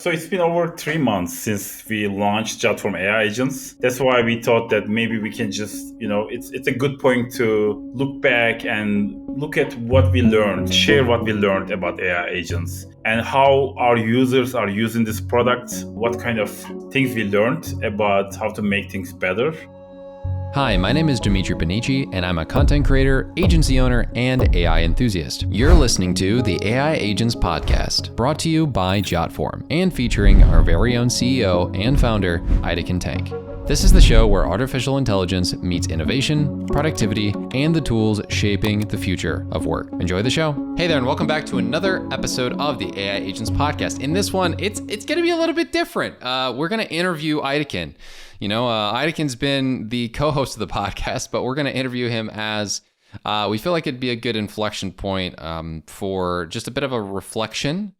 So it's been over 3 months since we launched Jotform AI Agents. That's why we thought that maybe we can just, it's a good point to look back and look at what we learned, share what we learned about AI agents and how our users are using this product, what kind of things we learned about how to make things better. Hi, my name is Dimitri Panici, and I'm a content creator, agency owner, and AI enthusiast. You're listening to the AI Agents podcast, brought to you by Jotform, and featuring our very own CEO and founder, Aytekin Tank. This is the show where artificial intelligence meets innovation, productivity, and the tools shaping the future of work. Enjoy the show. Hey there, and welcome back to another episode of the AI Agents podcast. In this one, it's going to be a little bit different. We're going to interview Aytekin. Aytekin's been the co-host of the podcast, but we're going to interview him as we feel like it'd be a good inflection point for just a bit of a reflection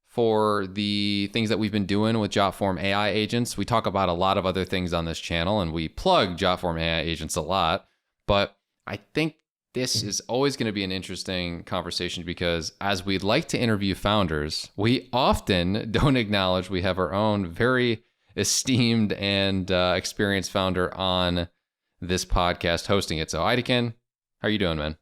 for the things that we've been doing with Jotform AI Agents. We talk about a lot of other things on this channel, and we plug Jotform AI Agents a lot, but I think this is always going to be an interesting conversation because as we'd like to interview founders, we often don't acknowledge we have our own very esteemed and experienced founder on this podcast hosting it. So Aytekin, how are you doing, man?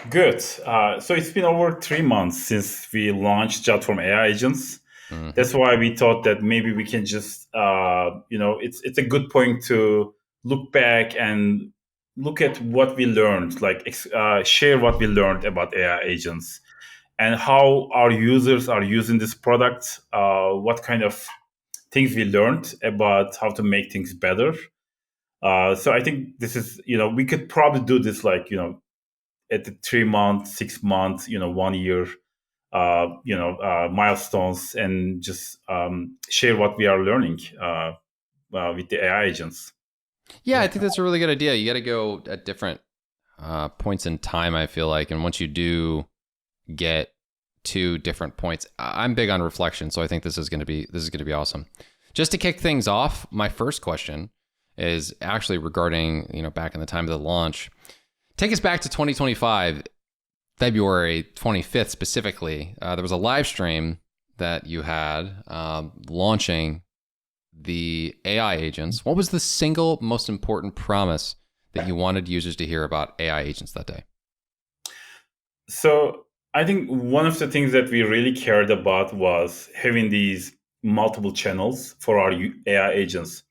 Good. So it's been over 3 months since we launched Jotform AI Agents. Mm-hmm. That's why we thought that maybe we can just, it's a good point to look back and look at what we learned, share what we learned about AI agents and how our users are using this product, what kind of things we learned about how to make things better. So I think this is, we could probably do this at the 3 months, 6 months, 1 year, milestones and just share what we are learning with the AI agents. Yeah, I think that's a really good idea. You got to go at different points in time, I feel like. And once you do get to different points, I'm big on reflection. So I think this is going to be awesome. Just to kick things off, my first question is actually regarding, back in the time of the launch. Take us back to 2025, February 25th specifically. There was a live stream that you had launching the AI agents. What was the single most important promise that you wanted users to hear about AI agents that day? So I think one of the things that we really cared about was having these multiple channels for our AI agents.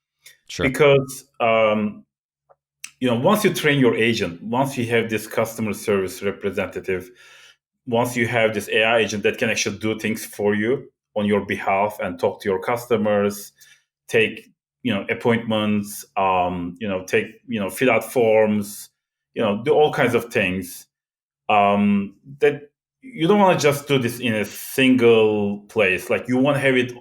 Sure. Because, once you train your agent, once you have this customer service representative, once you have this AI agent that can actually do things for you on your behalf and talk to your customers, take, appointments, fill out forms, do all kinds of things, that you don't want to just do this in a single place. Like you want to have it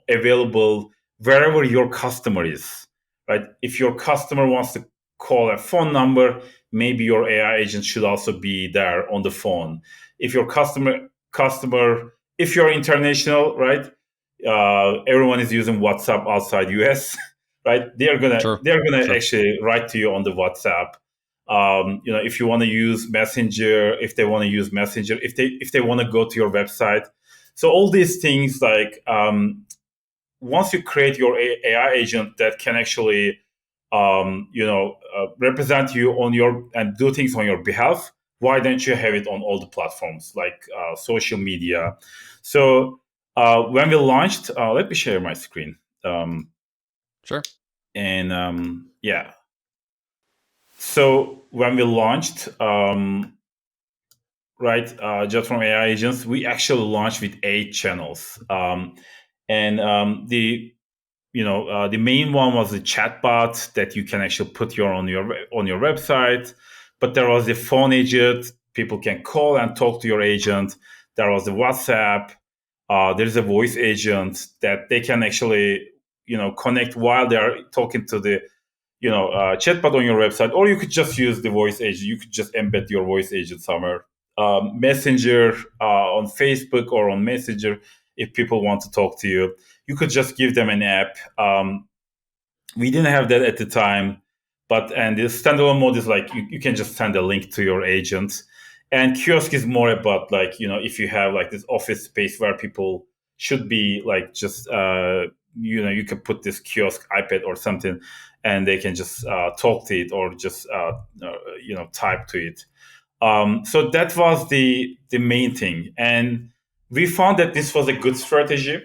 available wherever your customer is, right? If your customer wants to call a phone number, maybe your AI agent should also be there on the phone. If your customer, if you're international, right? Everyone is using WhatsApp outside US, right? They're gonna actually write to you on the WhatsApp. If you want to use Messenger, if they want to use Messenger, if they want to go to your website. So all these things, once you create your AI agent that can actually, represent you and do things on your behalf, why don't you have it on all the platforms like social media? So when we launched, let me share my screen. Sure. And so when we launched, Jotform AI Agents, we actually launched with 8 channels. The main one was the chatbot that you can actually put on your website. But there was the phone agent. People can call and talk to your agent. There was the WhatsApp. There's a voice agent that they can actually, connect while they're talking to the, chatbot on your website. Or you could just use the voice agent. You could just embed your voice agent somewhere. Messenger on Facebook or on Messenger, if people want to talk to you. You could just give them an app. We didn't have that at the time, and the standalone mode is like you can just send a link to your agent. And kiosk is more about if you have this office space where people should be like just you can put this kiosk iPad or something, and they can just talk to it or just type to it. So that was the main thing, and we found that this was a good strategy.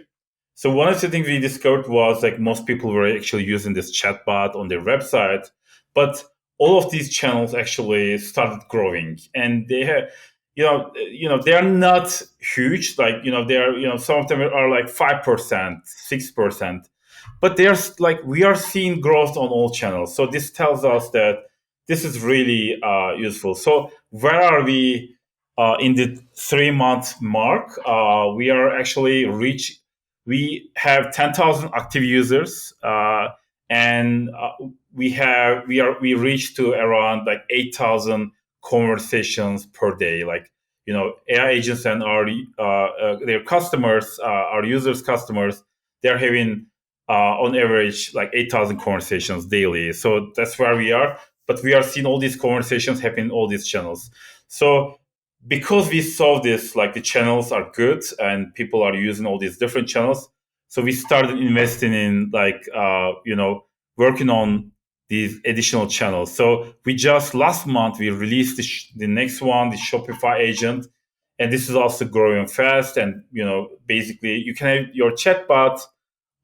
So one of the things we discovered was like most people were actually using this chatbot on their website, but all of these channels actually started growing, and they have, they are not huge. Like they are, some of them are like 5%, 6%, but there's like we are seeing growth on all channels. So this tells us that this is really useful. So where are we in the 3 month mark? We are actually reach. We have 10,000 active users, and we reach to around like 8,000 conversations per day. Like AI agents and our their customers, our users' customers, they're having on average like 8,000 conversations daily. So that's where we are. But we are seeing all these conversations happen in all these channels. So because we saw this, like the channels are good and people are using all these different channels, so we started investing in like working on these additional channels. So we just last month we released the next one, the Shopify agent, and this is also growing fast. And basically you can have your chatbot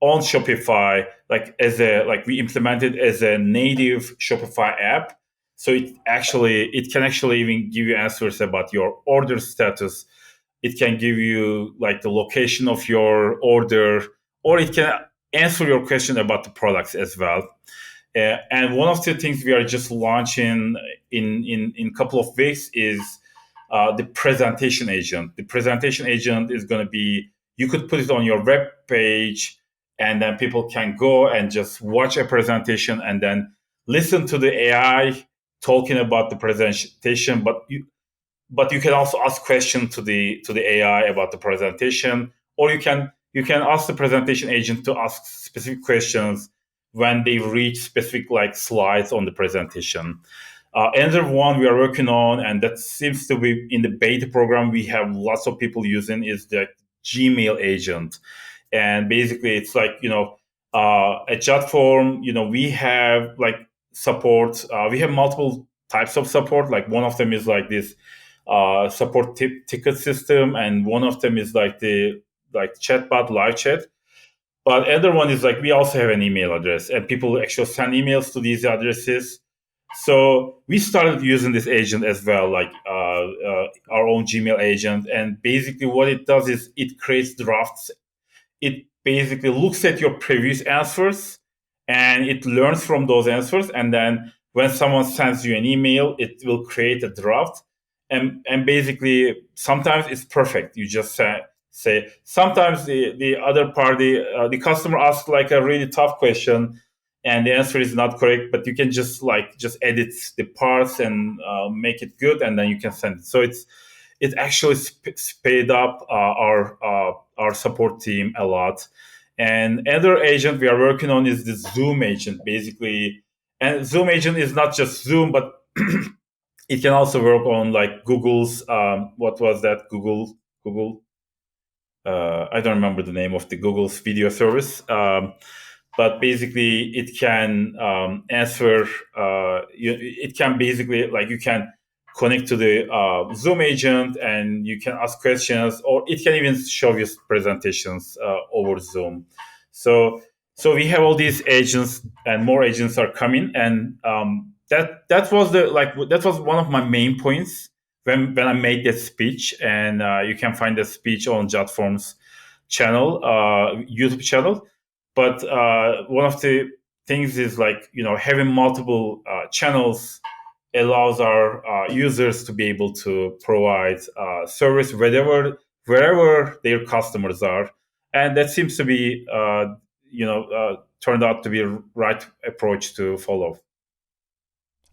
on Shopify, like we implemented as a native Shopify app. So it can actually even give you answers about your order status. It can give you like the location of your order, or it can answer your question about the products as well. And one of the things we are just launching in a couple of weeks is the presentation agent. The presentation agent is going to be, you could put it on your web page, and then people can go and just watch a presentation and then listen to the AI talking about the presentation. But you can also ask questions to the AI about the presentation, or you can ask the presentation agent to ask specific questions when they reach specific like slides on the presentation. Another one we are working on, and that seems to be in the beta program, we have lots of people using, is the Gmail agent. And basically, it's like at Jotform, we have like support. We have multiple types of support. Like one of them is like this support ticket system, and one of them is like the chatbot live chat. But other one is like we also have an email address, and people actually send emails to these addresses. So we started using this agent as well, like our own Gmail agent. And basically, what it does is it creates drafts. It basically looks at your previous answers and it learns from those answers. And then when someone sends you an email, it will create a draft. And basically, sometimes it's perfect. You just say sometimes the other party, the customer asks like a really tough question and the answer is not correct, but you can just edit the parts and make it good, and then you can send it. So it actually sped up our support team a lot. And another agent we are working on is the Zoom agent, basically. And Zoom agent is not just Zoom, but it can also work on like Google's what was that Google I don't remember the name of the Google's video service. But basically it can answer it can basically, like, you can connect to the Zoom agent and you can ask questions, or it can even show you presentations over Zoom. So we have all these agents, and more agents are coming. And that was one of my main points when I made that speech. And you can find the speech on Jotform's channel, YouTube channel. But one of the things is like, having multiple channels allows our users to be able to provide service wherever their customers are. And that seems to be, turned out to be a right approach to follow.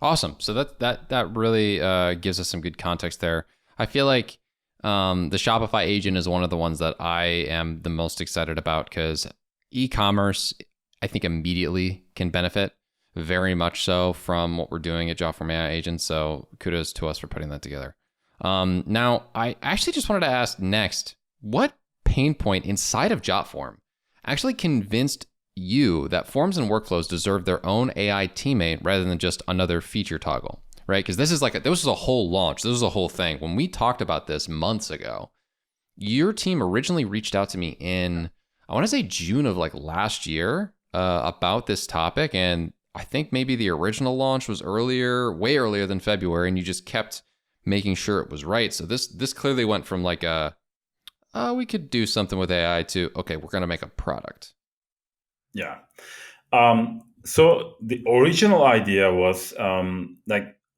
Awesome. So that really gives us some good context there. I feel like the Shopify agent is one of the ones that I am the most excited about, because e-commerce, I think, immediately can benefit very much so from what we're doing at Jotform AI Agents. So kudos to us for putting that together. Now, I actually just wanted to ask next, what pain point inside of Jotform actually convinced you that forms and workflows deserve their own AI teammate rather than just another feature toggle, right? Because this was a whole launch. This was a whole thing. When we talked about this months ago, your team originally reached out to me in, I want to say June of like last year about this topic. And I think maybe the original launch was earlier, way earlier than February, and you just kept making sure it was right. So this clearly went from like we could do something with AI to, okay, we're going to make a product. Yeah. So the original idea was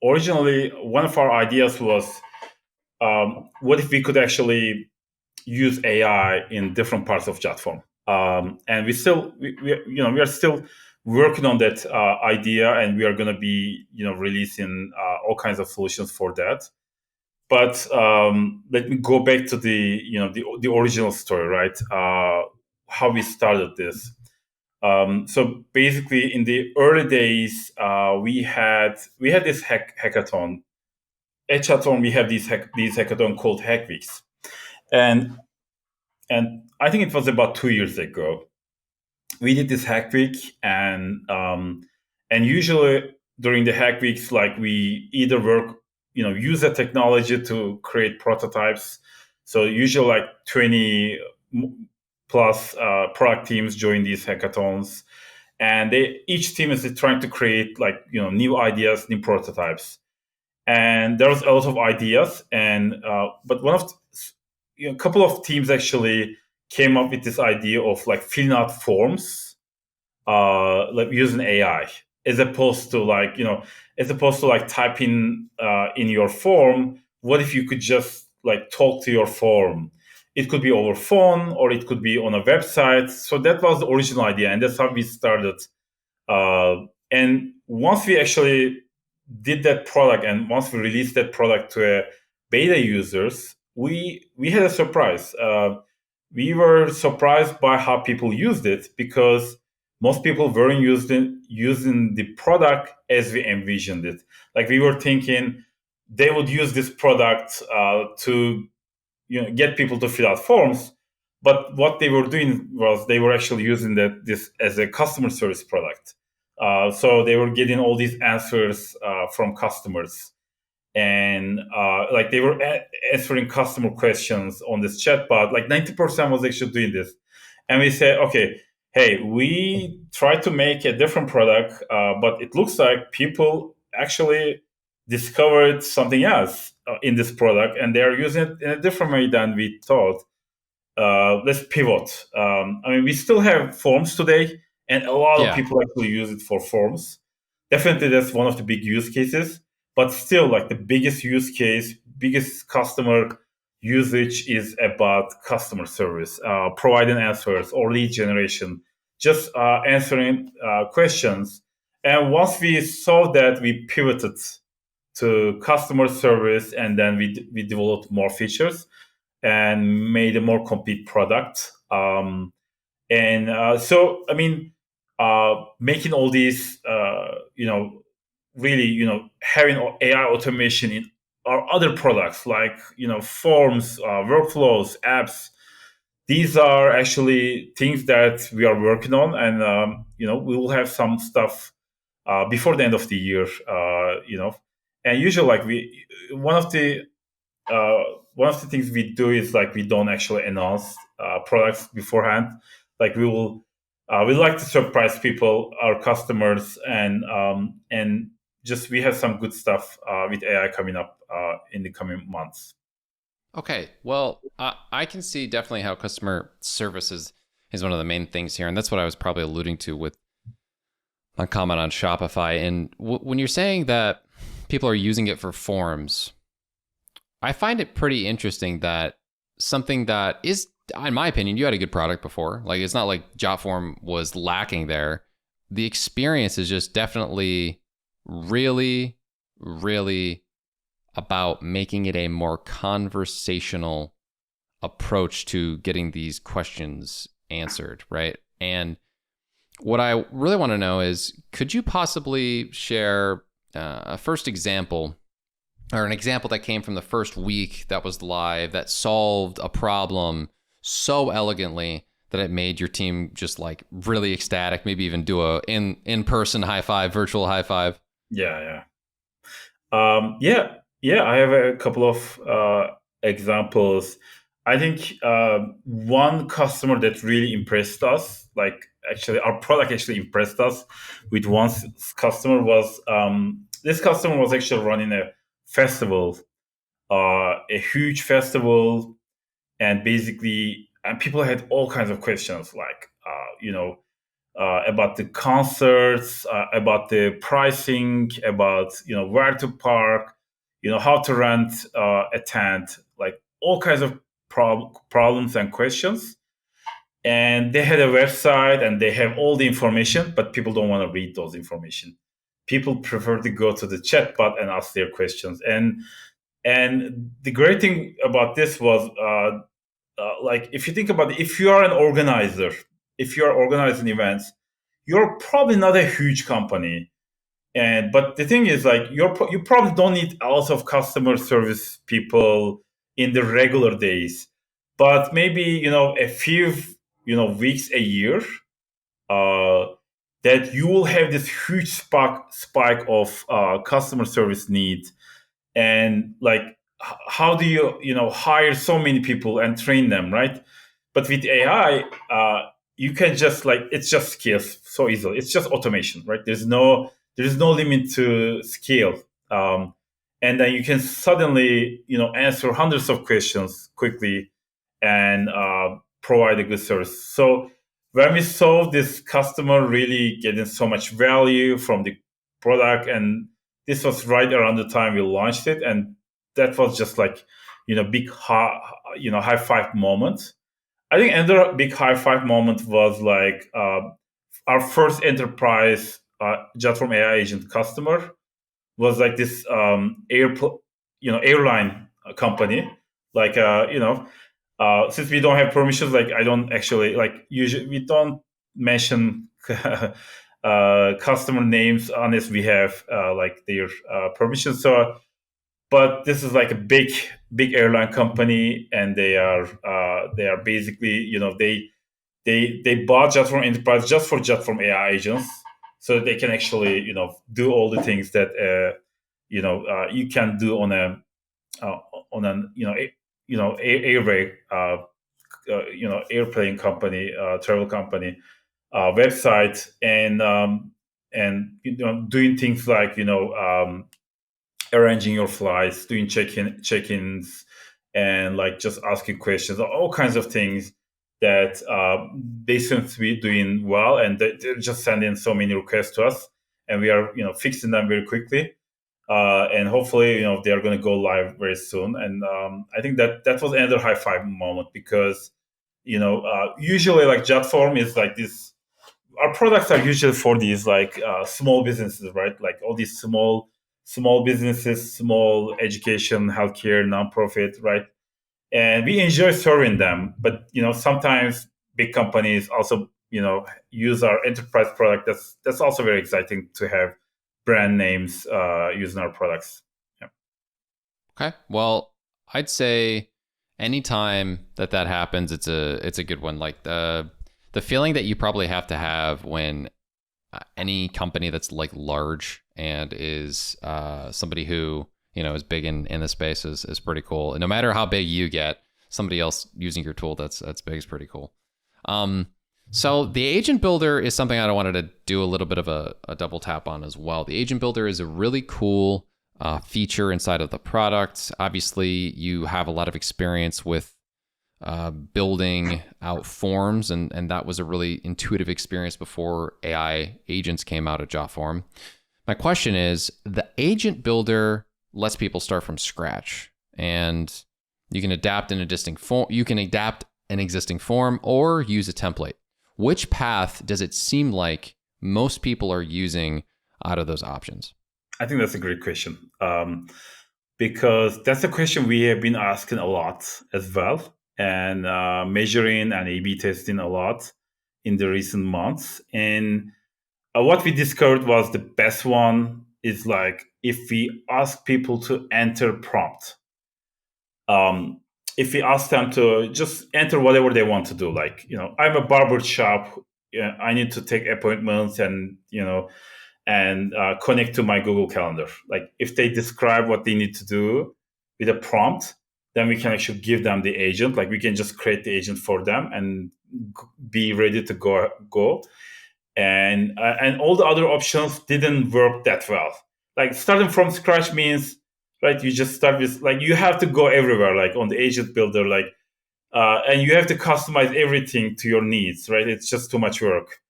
originally one of our ideas was, what if we could actually use AI in different parts of Jotform? And we are still working on that idea, and we are going to be releasing all kinds of solutions for that. But let me go back to the original story, right? How we started this. So basically, in the early days, we had this hackathon. At Jotform, we have these hackathon called Hack Weeks, and I think it was about 2 years ago. We did this Hack Week, and usually during the Hack Weeks, like we either use a technology to create prototypes. So usually like 20 plus product teams join these hackathons, and each team is trying to create new ideas, new prototypes. And there was a lot of ideas, and but a couple of teams actually came up with this idea of like filling out forms, like using AI, as opposed to typing in your form. What if you could just like talk to your form? It could be over phone, or it could be on a website. So that was the original idea, and that's how we started. And once we actually did that product, and once we released that product to beta users, we had a surprise. We were surprised by how people used it, because most people weren't using the product as we envisioned it. Like we were thinking they would use this product to get people to fill out forms, but what they were doing was they were actually using this as a customer service product. So they were getting all these answers from customers, and like they were answering customer questions on this chatbot. Like 90% was actually doing this, and we said, okay, hey, we tried to make a different product, but it looks like people actually discovered something else in this product, and they are using it in a different way than we thought. Let's pivot. I mean, we still have forms today, and a lot of people actually use it for forms. Definitely, that's one of the big use cases. But still, like the biggest use case, biggest customer usage is about customer service, providing answers or lead generation, just answering questions. And once we saw that, we pivoted to customer service, and then we developed more features and made a more complete product. So, I mean, making all these, really, having AI automation in our other products like, forms, workflows, apps. These are actually things that we are working on, and we will have some stuff before the end of the year. And usually, like one of the things we do is like we don't actually announce products beforehand. Like we like to surprise people, our customers, and just we have some good stuff with AI coming up in the coming months. Okay, well, I can see definitely how customer service is one of the main things here, and that's what I was probably alluding to with my comment on Shopify. And when you're saying that people are using it for forms, I find it pretty interesting that something that is, in my opinion, you had a good product before. Like, it's not like Jotform was lacking there. The experience is just definitely really, really about making it a more conversational approach to getting these questions answered, right? And what I really want to know is, could you possibly share a first example, or an example that came from the first week that was live, that solved a problem so elegantly that it made your team just like really ecstatic, maybe even do a in-person high five, virtual high five? Yeah, yeah. I have a couple of examples. I think one customer that really impressed us, like actually our product actually impressed us with one customer was this customer was actually running a festival, a huge festival, and basically, and people had all kinds of questions like, about the concerts, about the pricing, about where to park, how to rent a tent, like all kinds of problems and questions. And they had a website and they have all the information, but people don't want to read those information. People prefer to go to the chat bot and ask their questions. And the great thing about this was, like if you think about it, if you are an organizer, if you are organizing events, you're probably not a huge company, and but the thing is, like you probably don't need a lot of customer service people in the regular days, but maybe a few weeks a year, uh, that you will have this huge spike of customer service needs. And like how do you hire so many people and train them, right? But with AI, you can just like it's just scales so easily. It's just automation, right? There's no limit to scale. And then you can suddenly answer hundreds of questions quickly and provide a good service. So when we saw this customer really getting so much value from the product, and this was right around the time we launched it, and that was just like big high five moment. I think another big high five moment was like our first enterprise Jotform AI agent customer was like this airline company. Like since we don't have permissions, like I don't actually like usually we don't mention customer names unless we have like their permission. So, but this is like a big airline company, and they are basically they bought Jotform Enterprise just for Jotform AI agents, so that they can actually do all the things that you can do on a uh, on an airway airplane company, travel company website, and doing things like arranging your flights, doing check-ins, and like just asking questions, all kinds of things that they seem to be doing well, and they're just sending so many requests to us, and we are fixing them very quickly, and hopefully they are going to go live very soon. And I think that was another high five moment, because usually like Jotform is like this, our products are usually for these like small businesses, right? Like all these small businesses, small education, healthcare, nonprofit, right? And we enjoy serving them. But sometimes big companies also use our enterprise product. That's also very exciting to have brand names using our products. Yeah. Okay. Well, I'd say anytime that happens, it's a good one. Like the feeling that you probably have to have when any company that's like large and is somebody who is big in the space is pretty cool. And no matter how big you get, somebody else using your tool that's big is pretty cool. So the agent builder is something I wanted to do a little bit of a double tap on as well. The agent builder is a really cool feature inside of the product. Obviously, you have a lot of experience with building out forms, and that was a really intuitive experience before AI agents came out at Jotform. My question is, the agent builder lets people start from scratch, and you can adapt an existing form. You can adapt an existing form or use a template. Which path does it seem like most people are using out of those options? I think that's a great question, because that's a question we have been asking a lot as well, and measuring and A/B testing a lot in the recent months. And what we discovered was the best one is like if we ask people to enter prompt. if we ask them to just enter whatever they want to do, like, I'm a barber shop, yeah, I need to take appointments and, connect to my Google Calendar. Like, if they describe what they need to do with a prompt, then we can actually give them the agent. Like, we can just create the agent for them and be ready to go. And all the other options didn't work that well. Like, starting from scratch means, right, you just start with, like, you have to go everywhere, like on the agent builder, like, and you have to customize everything to your needs, right? It's just too much work.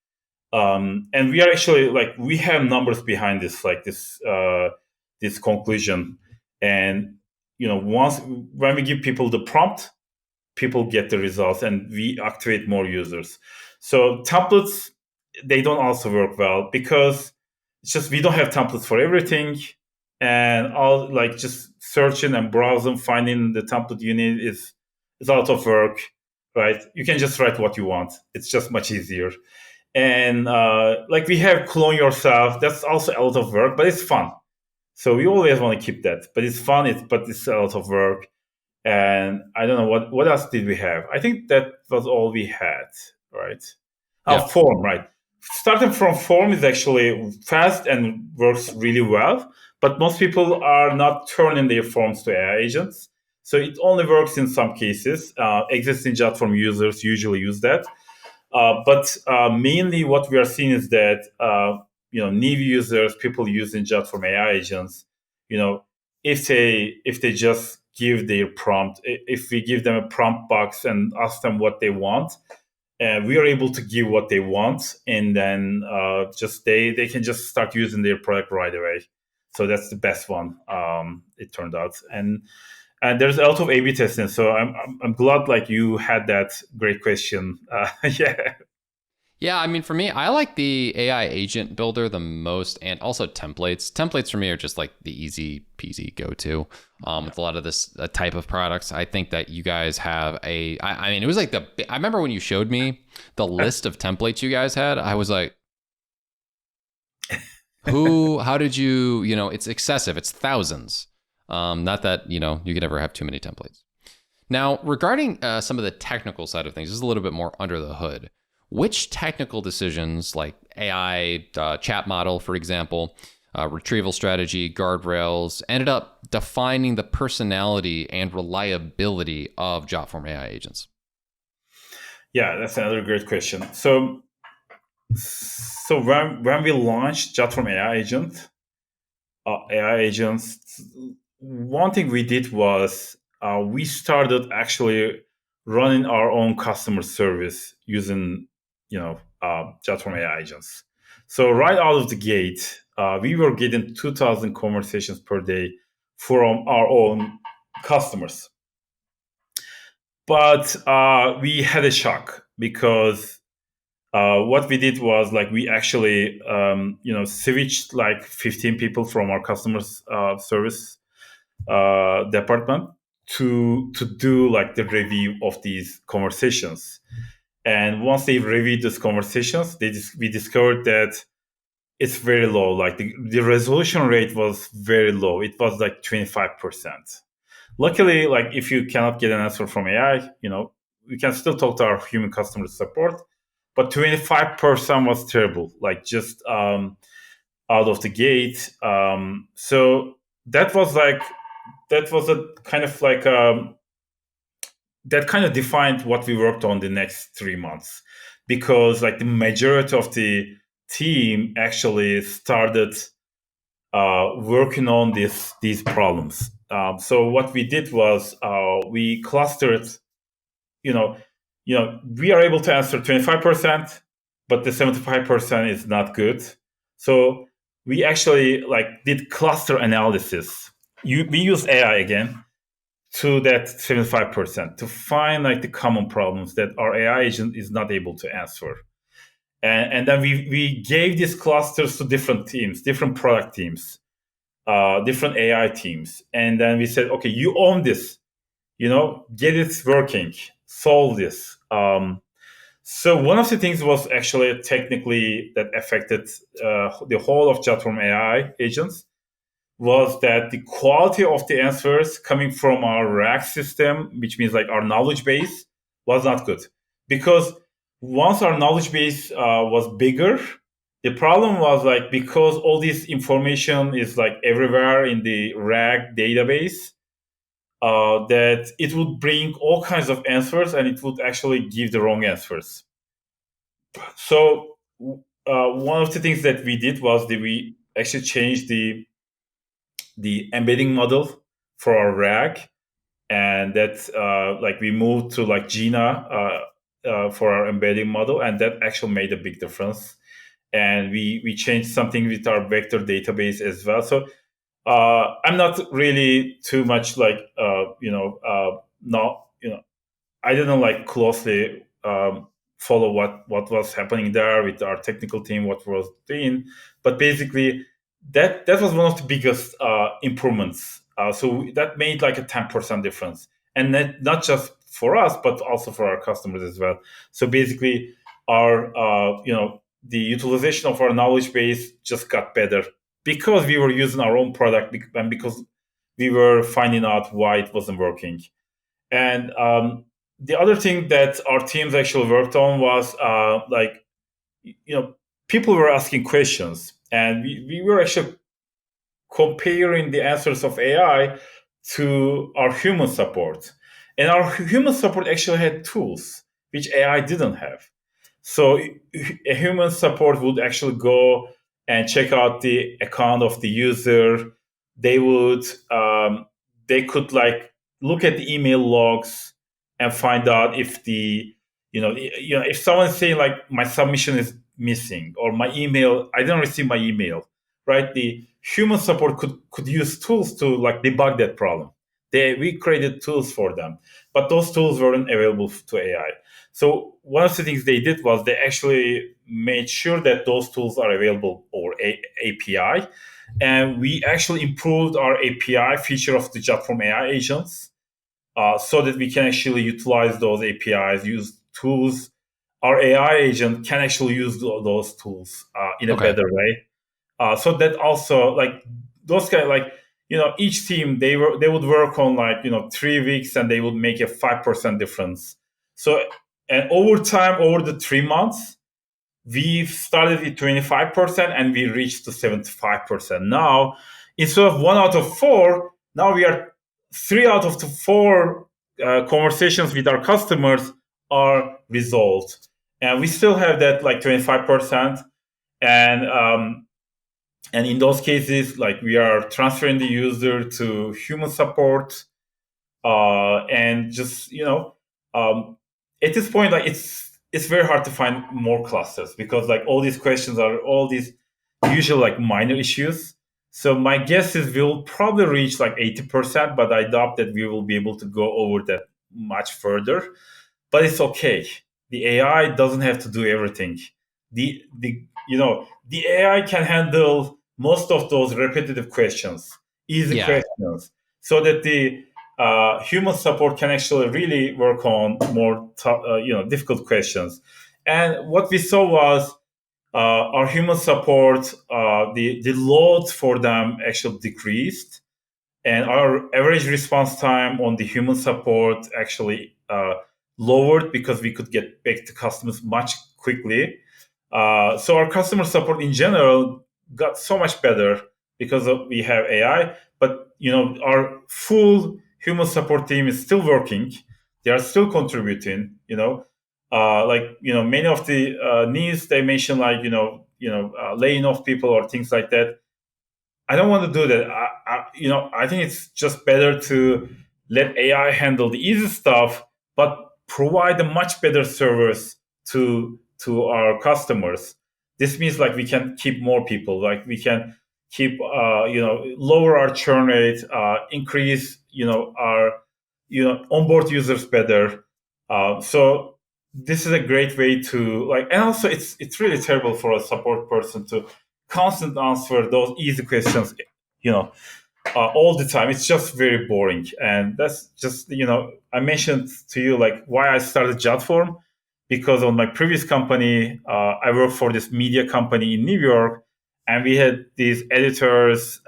And we are actually, like, we have numbers behind this, like this conclusion. And once, when we give people the prompt, people get the results and we activate more users. So templates, they don't also work well because it's just, we don't have templates for everything. And all, like, just searching and browsing, finding the template you need is a lot of work, right? You can just write what you want. It's just much easier. And like, we have clone yourself. That's also a lot of work, but it's fun. So we always want to keep that. But it's fun. But it's a lot of work. And I don't know what else did we have. I think that was all we had, right? Yeah. Form, right? Starting from form is actually fast and works really well. But most people are not turning their forms to AI agents. So it only works in some cases. Existing Jotform users usually use that. But mainly what we are seeing is that new users, people using Jotform AI agents, you know, if they just give their prompt, if we give them a prompt box and ask them what they want, we are able to give what they want, and then just they can just start using their product right away. So that's the best one. It turned out, and there's a lot of A/B testing. So I'm glad, like, you had that great question. Yeah. Yeah, I mean, for me, I like the AI agent builder the most, and also templates. Templates for me are just like the easy peasy go to with a lot of this type of products. I think that you guys have I mean, it was like I remember when you showed me the list of templates you guys had, I was like, how did you, it's excessive. It's thousands. Not that, you can never have too many templates. Now, regarding some of the technical side of things, this is a little bit more under the hood. Which technical decisions, like AI chat model, for example, retrieval strategy, guardrails, ended up defining the personality and reliability of Jotform AI agents? Yeah, that's another great question. So when we launched Jotform AI agents, one thing we did was we started actually running our own customer service using Jotform AI agents. So right out of the gate, we were getting 2,000 conversations per day from our own customers. But we had a shock because what we did was, like, we actually switched like 15 people from our customers service department to do like the review of these conversations. And once they reviewed these conversations, we discovered that it's very low. Like, the resolution rate was very low. It was like 25%. Luckily, like, if you cannot get an answer from AI, we can still talk to our human customer support. But 25% was terrible, like, just out of the gate. So that was a kind of like that kind of defined what we worked on the next 3 months, because, like, the majority of the team actually started working on these problems. So what we did was we clustered. You know, we are able to answer 25%, but the 75% is not good. So we actually, like, did cluster analysis. We use AI again to that 75% to find, like, the common problems that our AI agent is not able to answer. And then we gave these clusters to different teams, different product teams, different AI teams. And then we said, okay, you own this, get it working, solve this. So one of the things was actually technically that affected the whole of Jotform AI agents was that the quality of the answers coming from our RAG system, which means like our knowledge base, was not good. Because once our knowledge base was bigger, the problem was like because all this information is like everywhere in the RAG database, that it would bring all kinds of answers and it would actually give the wrong answers. So one of the things that we did was that we actually changed the embedding model for our RAG, and that like we moved to like Gina for our embedding model, and that actually made a big difference. And we changed something with our vector database as well. So I'm not really too much like not I didn't like closely follow what was happening there with our technical team, what was doing, but basically that was one of the biggest improvements. So that made like a 10% difference, and not just for us, but also for our customers as well. So basically, our the utilization of our knowledge base just got better because we were using our own product and because we were finding out why it wasn't working. And the other thing that our teams actually worked on was like, people were asking questions, and we were actually comparing the answers of AI to our human support. And our human support actually had tools which AI didn't have. So a human support would actually go and check out the account of the user. They would they could like look at the email logs and find out if if someone's saying like my submission is missing or my email, I didn't receive my email, right? The human support could use tools to like debug that problem. We created tools for them, but those tools weren't available to AI. So one of the things they did was they actually made sure that those tools are available over API, and we actually improved our API feature of the Jotform AI agents, so that we can actually utilize those APIs, use tools. Our AI agent can actually use those tools in a Okay. better way. So that also like those guys like each team they would work on like 3 weeks and they would make a 5% difference. So and over time, over the 3 months, we started with 25% and we reached to 75%. Now, instead of 1 out of 4, now we are 3 out of the 4 conversations with our customers are resolved. And we still have that like 25%. And and in those cases, like we are transferring the user to human support, and just at this point, like it's very hard to find more clusters because like all these questions are all these usual like minor issues. So my guess is we'll probably reach like 80%, but I doubt that we will be able to go over that much further. But it's okay. The AI doesn't have to do everything. The AI can handle most of those repetitive questions, easy Yeah. questions, so that the human support can actually really work on more difficult questions. And what we saw was our human support, the load for them actually decreased, and our average response time on the human support actually lowered because we could get back to customers much quickly. So our customer support in general got so much better because we have AI. But our full human support team is still working. They are still contributing. Many of the needs they mentioned, like laying off people or things like that. I don't want to do that. I think it's just better to let AI handle the easy stuff, but provide a much better service to our customers. This means like we can keep more people, like we can keep lower our churn rate, increase our onboard users better. So this is a great way to like, and also it's really terrible for a support person to constant answer those easy questions, you know, all the time. It's just very boring. And that's just, I mentioned to you like why I started Jotform, because on my previous company, I worked for this media company in New York, and we had these editors,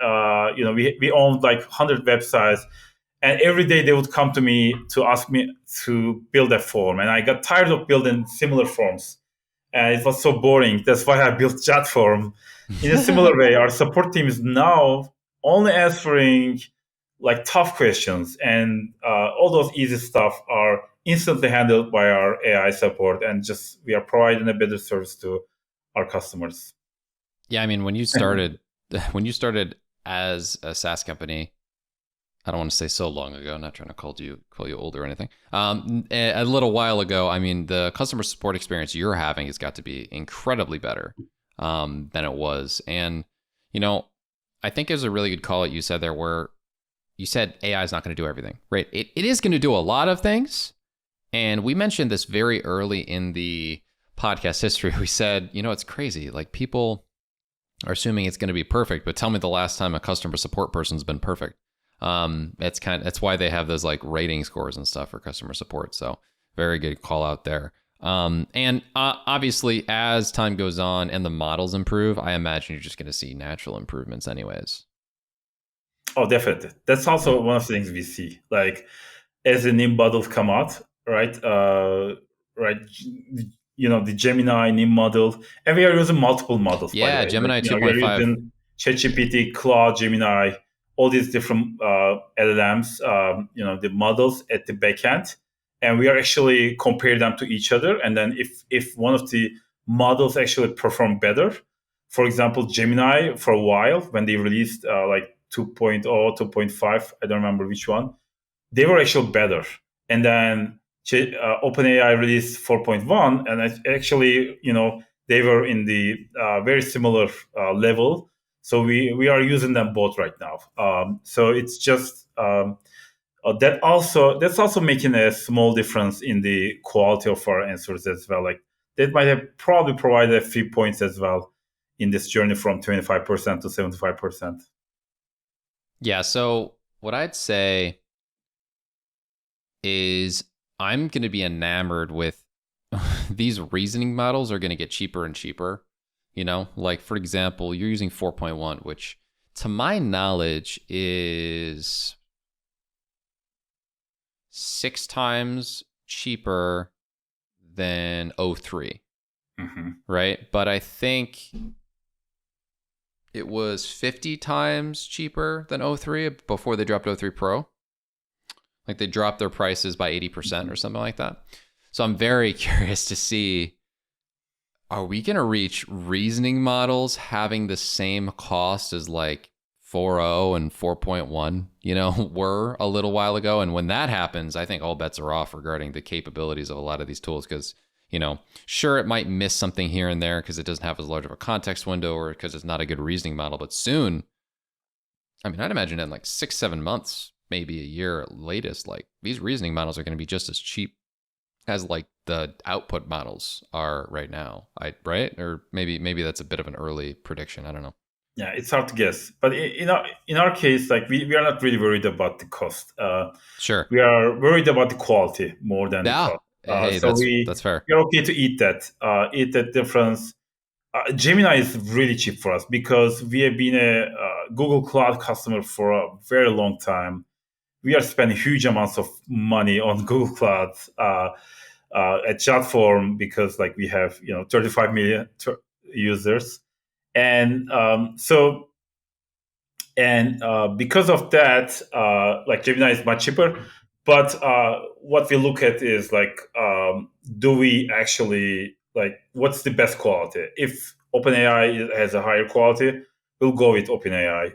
we owned like 100 websites, and every day they would come to me to ask me to build a form, and I got tired of building similar forms, and it was so boring. That's why I built Jotform. In a similar way, our support team is now only answering like tough questions, and all those easy stuff are instantly handled by our AI support, and just we are providing a better service to our customers. Yeah, I mean, when you started as a SaaS company, I don't want to say so long ago, not trying to call you old or anything. A little while ago, I mean, the customer support experience you're having has got to be incredibly better than it was. And, I think it was a really good call that you said there where you said AI is not going to do everything, right? It is going to do a lot of things. And we mentioned this very early in the podcast history. We said, it's crazy. Like, people are assuming it's going to be perfect, but tell me the last time a customer support person's been perfect. That's why they have those like rating scores and stuff for customer support. So very good call out there. And obviously as time goes on and the models improve, I imagine you're just going to see natural improvements anyways. Oh, definitely. That's also one of the things we see. Like, as the new models come out, right? Right. The Gemini new model, and we are using multiple models. By the Yeah, way, Gemini we are 2.5. using ChatGPT, Claude, Gemini, all these different LLMs. The models at the backend, and we are actually comparing them to each other. And then if one of the models actually perform better, for example, Gemini for a while when they released like 2.0, 2.5, I don't remember which one, they were actually better. And then OpenAI released 4.1, and actually, they were in the very similar level. So we are using them both right now. So it's just that's also making a small difference in the quality of our answers as well. Like, that might have probably provided a few points as well in this journey from 25% to 75%. Yeah. So what I'd say is I'm going to be enamored with these reasoning models are going to get cheaper and cheaper. Like, for example, you're using 4.1, which to my knowledge is 6 times cheaper than O3, right? But I think it was 50 times cheaper than O3 before they dropped O3 Pro. Like, they dropped their prices by 80% or something like that. So I'm very curious to see, are we going to reach reasoning models having the same cost as like 4.0 and 4.1, were a little while ago? And when that happens, I think all bets are off regarding the capabilities of a lot of these tools because, sure, it might miss something here and there because it doesn't have as large of a context window or because it's not a good reasoning model. But soon, I mean, I'd imagine in like 6-7 months, maybe a year at latest, like these reasoning models are going to be just as cheap as like the output models are right now, right? Or maybe that's a bit of an early prediction. I don't know. Yeah, it's hard to guess, but in our case, like we are not really worried about the cost. Sure. We are worried about the quality more than the Yeah. cost. Hey, So that's fair. we're okay to eat that difference. Gemini is really cheap for us because we have been a Google Cloud customer for a very long time. We are spending huge amounts of money on Google Cloud at Jotform because like we have 35 million users, and because of that, like Gemini is much cheaper. But what we look at is like, do we actually like what's the best quality? If OpenAI has a higher quality, we'll go with OpenAI.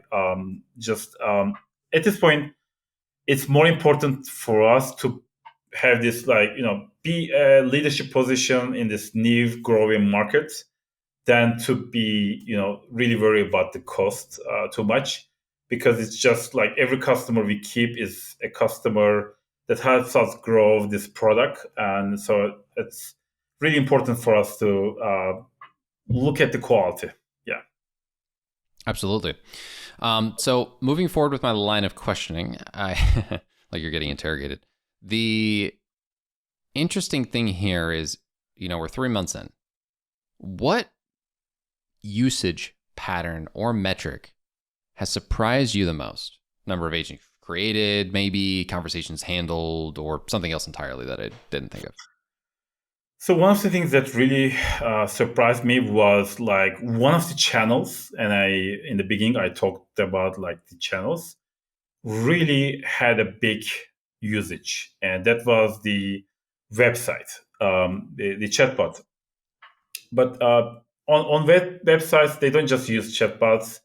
At this point, it's more important for us to have this like be a leadership position in this new growing market than to be really worry about the cost too much, because it's just like every customer we keep is a customer that helps us grow this product, and so it's really important for us to look at the quality. Yeah. Absolutely. So moving forward with my line of questioning, I like you're getting interrogated. The interesting thing here is, we're 3 months in. What usage pattern or metric has surprised you the most? Number of agents created, maybe conversations handled, or something else entirely that I didn't think of? So one of the things that really surprised me was like one of the channels, and in the beginning I talked about like the channels really had a big usage, and that was the website, the chatbot. But on websites, they don't just use chatbots.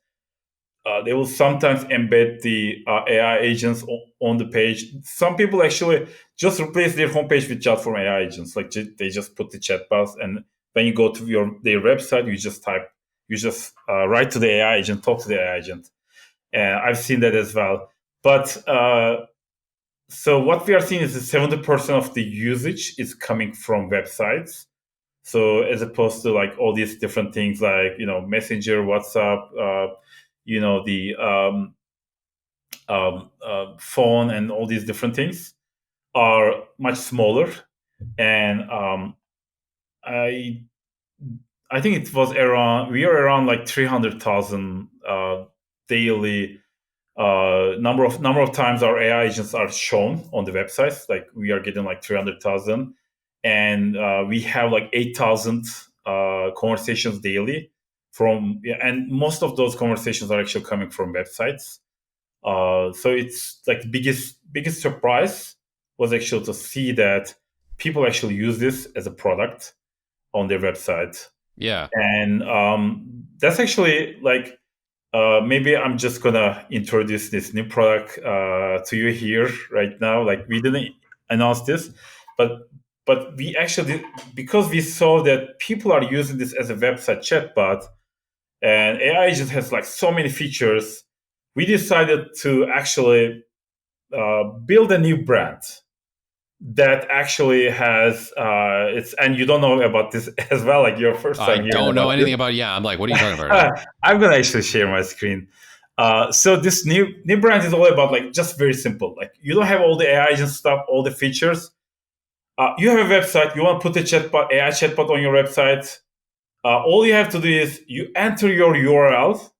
They will sometimes embed the AI agents on the page. Some people actually just replace their homepage with Jotform AI agents. Like they just put the chatbots, and when you go to their website, you just write to the AI agent, talk to the AI agent. And I've seen that as well. But so what we are seeing is that 70% of the usage is coming from websites. So as opposed to like all these different things like, Messenger, WhatsApp, the phone and all these different things are much smaller. And I I think it was we are around like 300,000 daily number of times our AI agents are shown on the websites. Like we are getting like 300,000, and we have like 8,000 conversations daily and most of those conversations are actually coming from websites. So it's like biggest surprise was actually to see that people actually use this as a product on their website. Yeah. And that's actually like maybe I'm just gonna introduce this new product to you here right now. Like we didn't announce this, but we actually because we saw that people are using this as a website chatbot, and AI agent has like so many features. We decided to actually build a new brand that actually has it's and you don't know about this as well, like your first I time hearing don't know about this. anything about, yeah. I'm like, what are you talking about right now? I'm gonna actually share my screen. So this new brand is all about like just very simple. Like you don't have all the AI agent stuff, all the features. You have a website. You want to put a chatbot, AI chatbot on your website. All you have to do is you enter your URL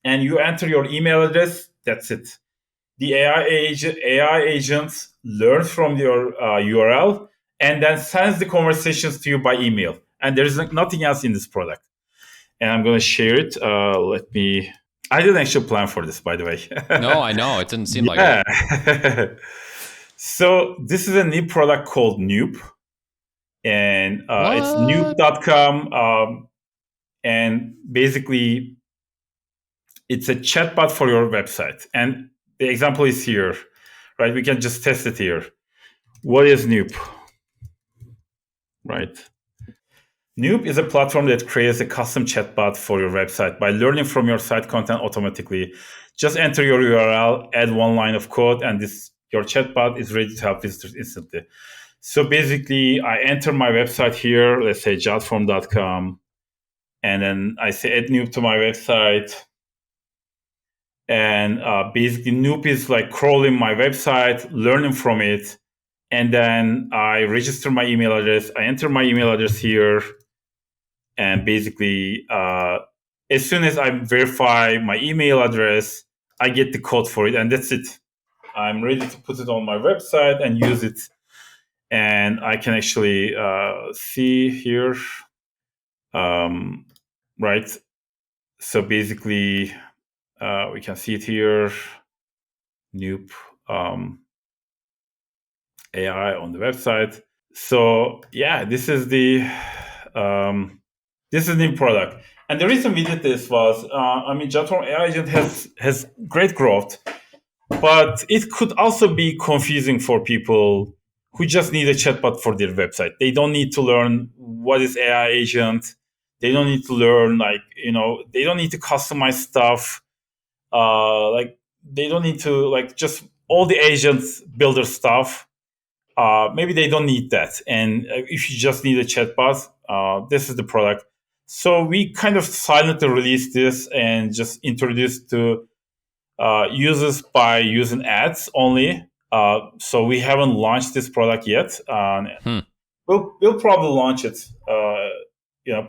and you enter your email address. That's it. The AI agent learns from your URL and then sends the conversations to you by email. And there is nothing else in this product. And I'm going to share it. Let me. I didn't actually plan for this, by the way. No, I know. It didn't seem like Yeah. it. So this is a new product called Noop, and it's What? noop.com. And basically, it's a chatbot for your website. And the example is here, right? We can just test it here. What is Noop, right? Noop is a platform that creates a custom chatbot for your website by learning from your site content automatically. Just enter your URL, add one line of code, and your chatbot is ready to help visitors instantly. So basically, I enter my website here, let's say jotform.com, and then I say add Noop to my website. And basically, Noop is like crawling my website, learning from it, and then I register my email address. I enter my email address here, and basically, as soon as I verify my email address, I get the code for it, and that's it. I'm ready to put it on my website and use it. And I can actually see here, right? So basically, we can see it here, Noop AI on the website. So yeah, this is the new product. And the reason we did this was, Jotform AI Agent has great growth, but it could also be confusing for people who just need a chatbot for their website. They don't need to learn what is AI agent. They don't need to learn they don't need to customize stuff. Like they don't need to like just all the agents builder stuff. Maybe they don't need that. And if you just need a chatbot, this is the product. So we kind of silently released this and just introduced to users by using ads only. So we haven't launched this product yet. Hmm. We'll probably launch it,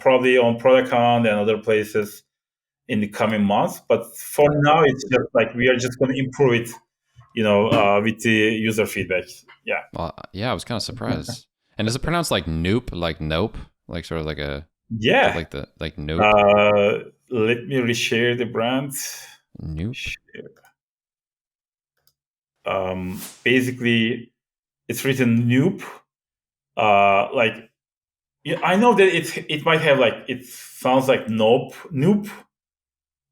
probably on Product Hunt and other places. in the coming months. But for now, it's just like we are just going to improve it, with the user feedback. Yeah. Well, yeah, I was kind of surprised. And is it pronounced like nope, like nope, like sort of like a Yeah. like the like nope, Let me reshare the brand. nope? Basically, it's written Noop. Like, yeah, I know that it might have like, it sounds like nope, nope,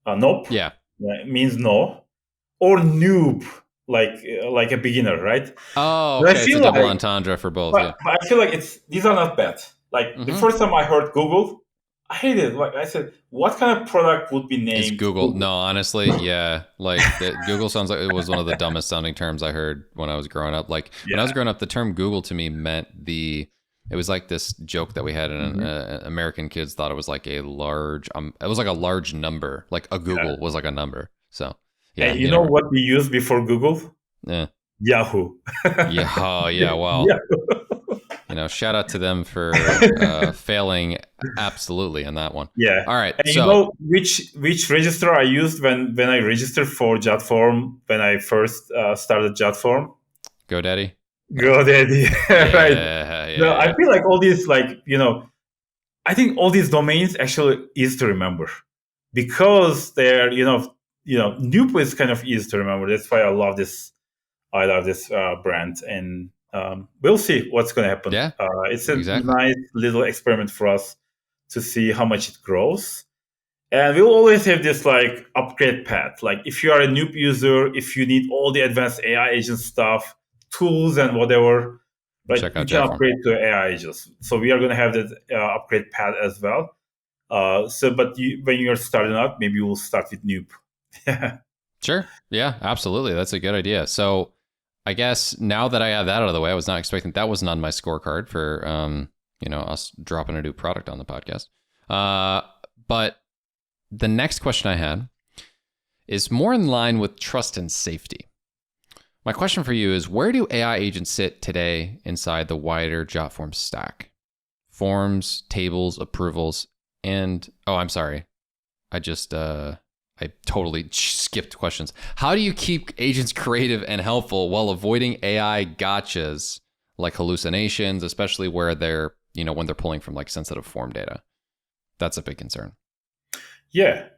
nope. Yeah. Yeah, it means no, or noob, like a beginner, right? Oh, But I okay. It's a feel double like, entendre for both. but, Yeah. but I feel like these are not bad. Like the Mm-hmm. first time I heard Google, I hated it. Like I said, what kind of product would be Is named Google? Google? No, honestly, yeah. Like Google sounds like it was one of the dumbest sounding terms I heard when I was growing up. Like when I was Yeah. growing up, the term Google to me meant it was like this joke that we had, and Mhm. American kids thought it was like a large. It was like a large number. Like a Yeah. Google was like a number. So yeah, And you you know never. what we used before Google? Yeah. Yahoo. Yeah. Oh, yeah. Well, Yeah. shout out to them for failing absolutely in that one. Yeah. All right. And you So know which register I used when I registered for Jotform when I first started Jotform? GoDaddy. GoDaddy. Right. Yeah. No, Yeah. I Yeah. feel like all these I think all these domains actually easy to remember because they're Nupe is kind of easy to remember. That's why I love this brand, and we'll see what's going to happen. Yeah. It's a Exactly. nice little experiment for us to see how much it grows. And we'll always have this like upgrade path. Like if you are a noob user, if you need all the advanced AI agent stuff, tools and whatever, right, Check you out can Jotform. upgrade to AI agents. So we are going to have that upgrade path as well. But when you're starting out, maybe we'll start with noob. Sure. Yeah, absolutely. That's a good idea. So I guess now that I have that out of the way, I was not expecting that wasn't on my scorecard for us dropping a new product on the podcast. But the next question I had is more in line with trust and safety. My question for you is, where do AI agents sit today inside the wider Jotform stack? Forms, tables, approvals, and I'm sorry. I totally skipped questions. How do you keep agents creative and helpful while avoiding AI gotchas like hallucinations, especially where they're, when they're pulling from like sensitive form data? That's a big concern. Yeah.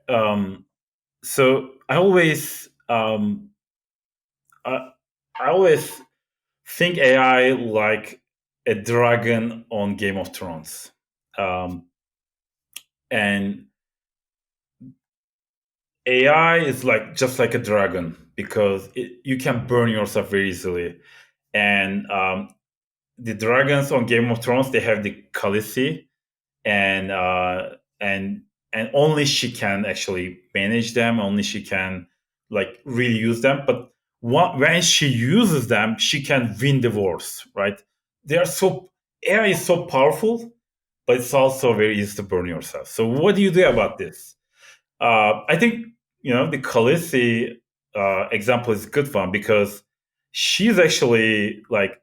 So I, I always think AI like a dragon on Game of Thrones, and AI is like just like a dragon because you can burn yourself very easily. And the dragons on Game of Thrones, they have the Khaleesi, and and only she can actually manage them. Only she can like really use them. But when she uses them, she can win the wars. Right? They are so AI is so powerful, but it's also very easy to burn yourself. So what do you do about this? I think the Khaleesi example is a good one because she's actually like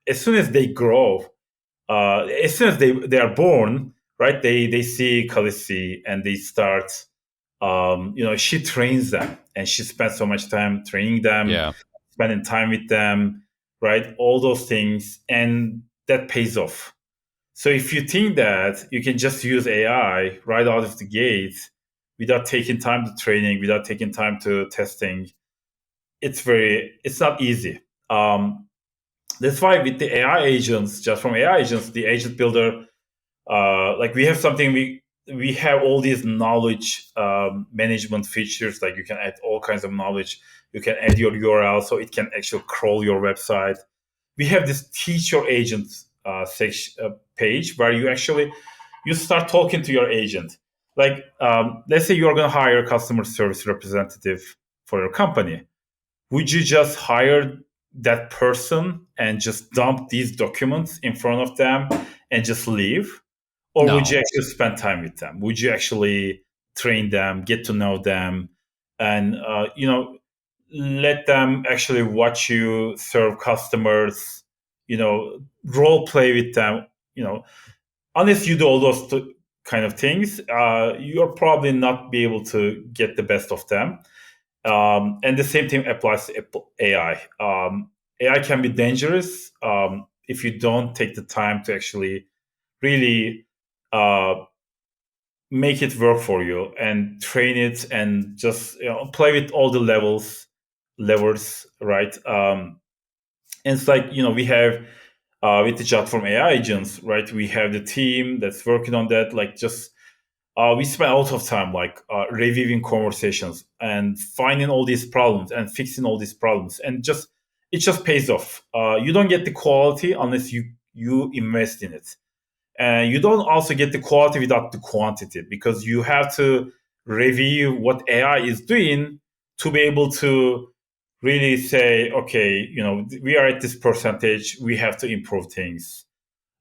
as soon as they grow, as soon as they are born, right? They see Khaleesi and they start. She trains them and she spends so much time training them, Yeah. spending time with them, right? All those things, and that pays off. So if you think that you can just use AI right out of the gate without taking time to training, without taking time to testing, it's not easy. That's why with the AI agents, just from AI agents, the agent builder, like we have something we have all these knowledge management features. Like you can add all kinds of knowledge. You can add your URL so it can actually crawl your website. We have this teach your agent page where you start talking to your agent. Like let's say you're going to hire a customer service representative for your company. Would you just hire that person and just dump these documents in front of them and just leave? Or would you No. actually spend time with them? Would you actually train them, get to know them, and let them actually watch you serve customers? Role play with them. Unless you do all those kind of things, you're probably not be able to get the best of them. And the same thing applies to AI. AI can be dangerous if you don't take the time to actually really uh, make it work for you and train it and just play with all the levers, right? And it's like we have with the Jotform AI agents, right? We have the team that's working on that. Like just we spend a lot of time like reviewing conversations and finding all these problems and fixing all these problems, and just it just pays off. You don't get the quality unless you invest in it, and you don't also get the quality without the quantity, because you have to review what AI is doing to be able to really say, okay, we are at this percentage, we have to improve things.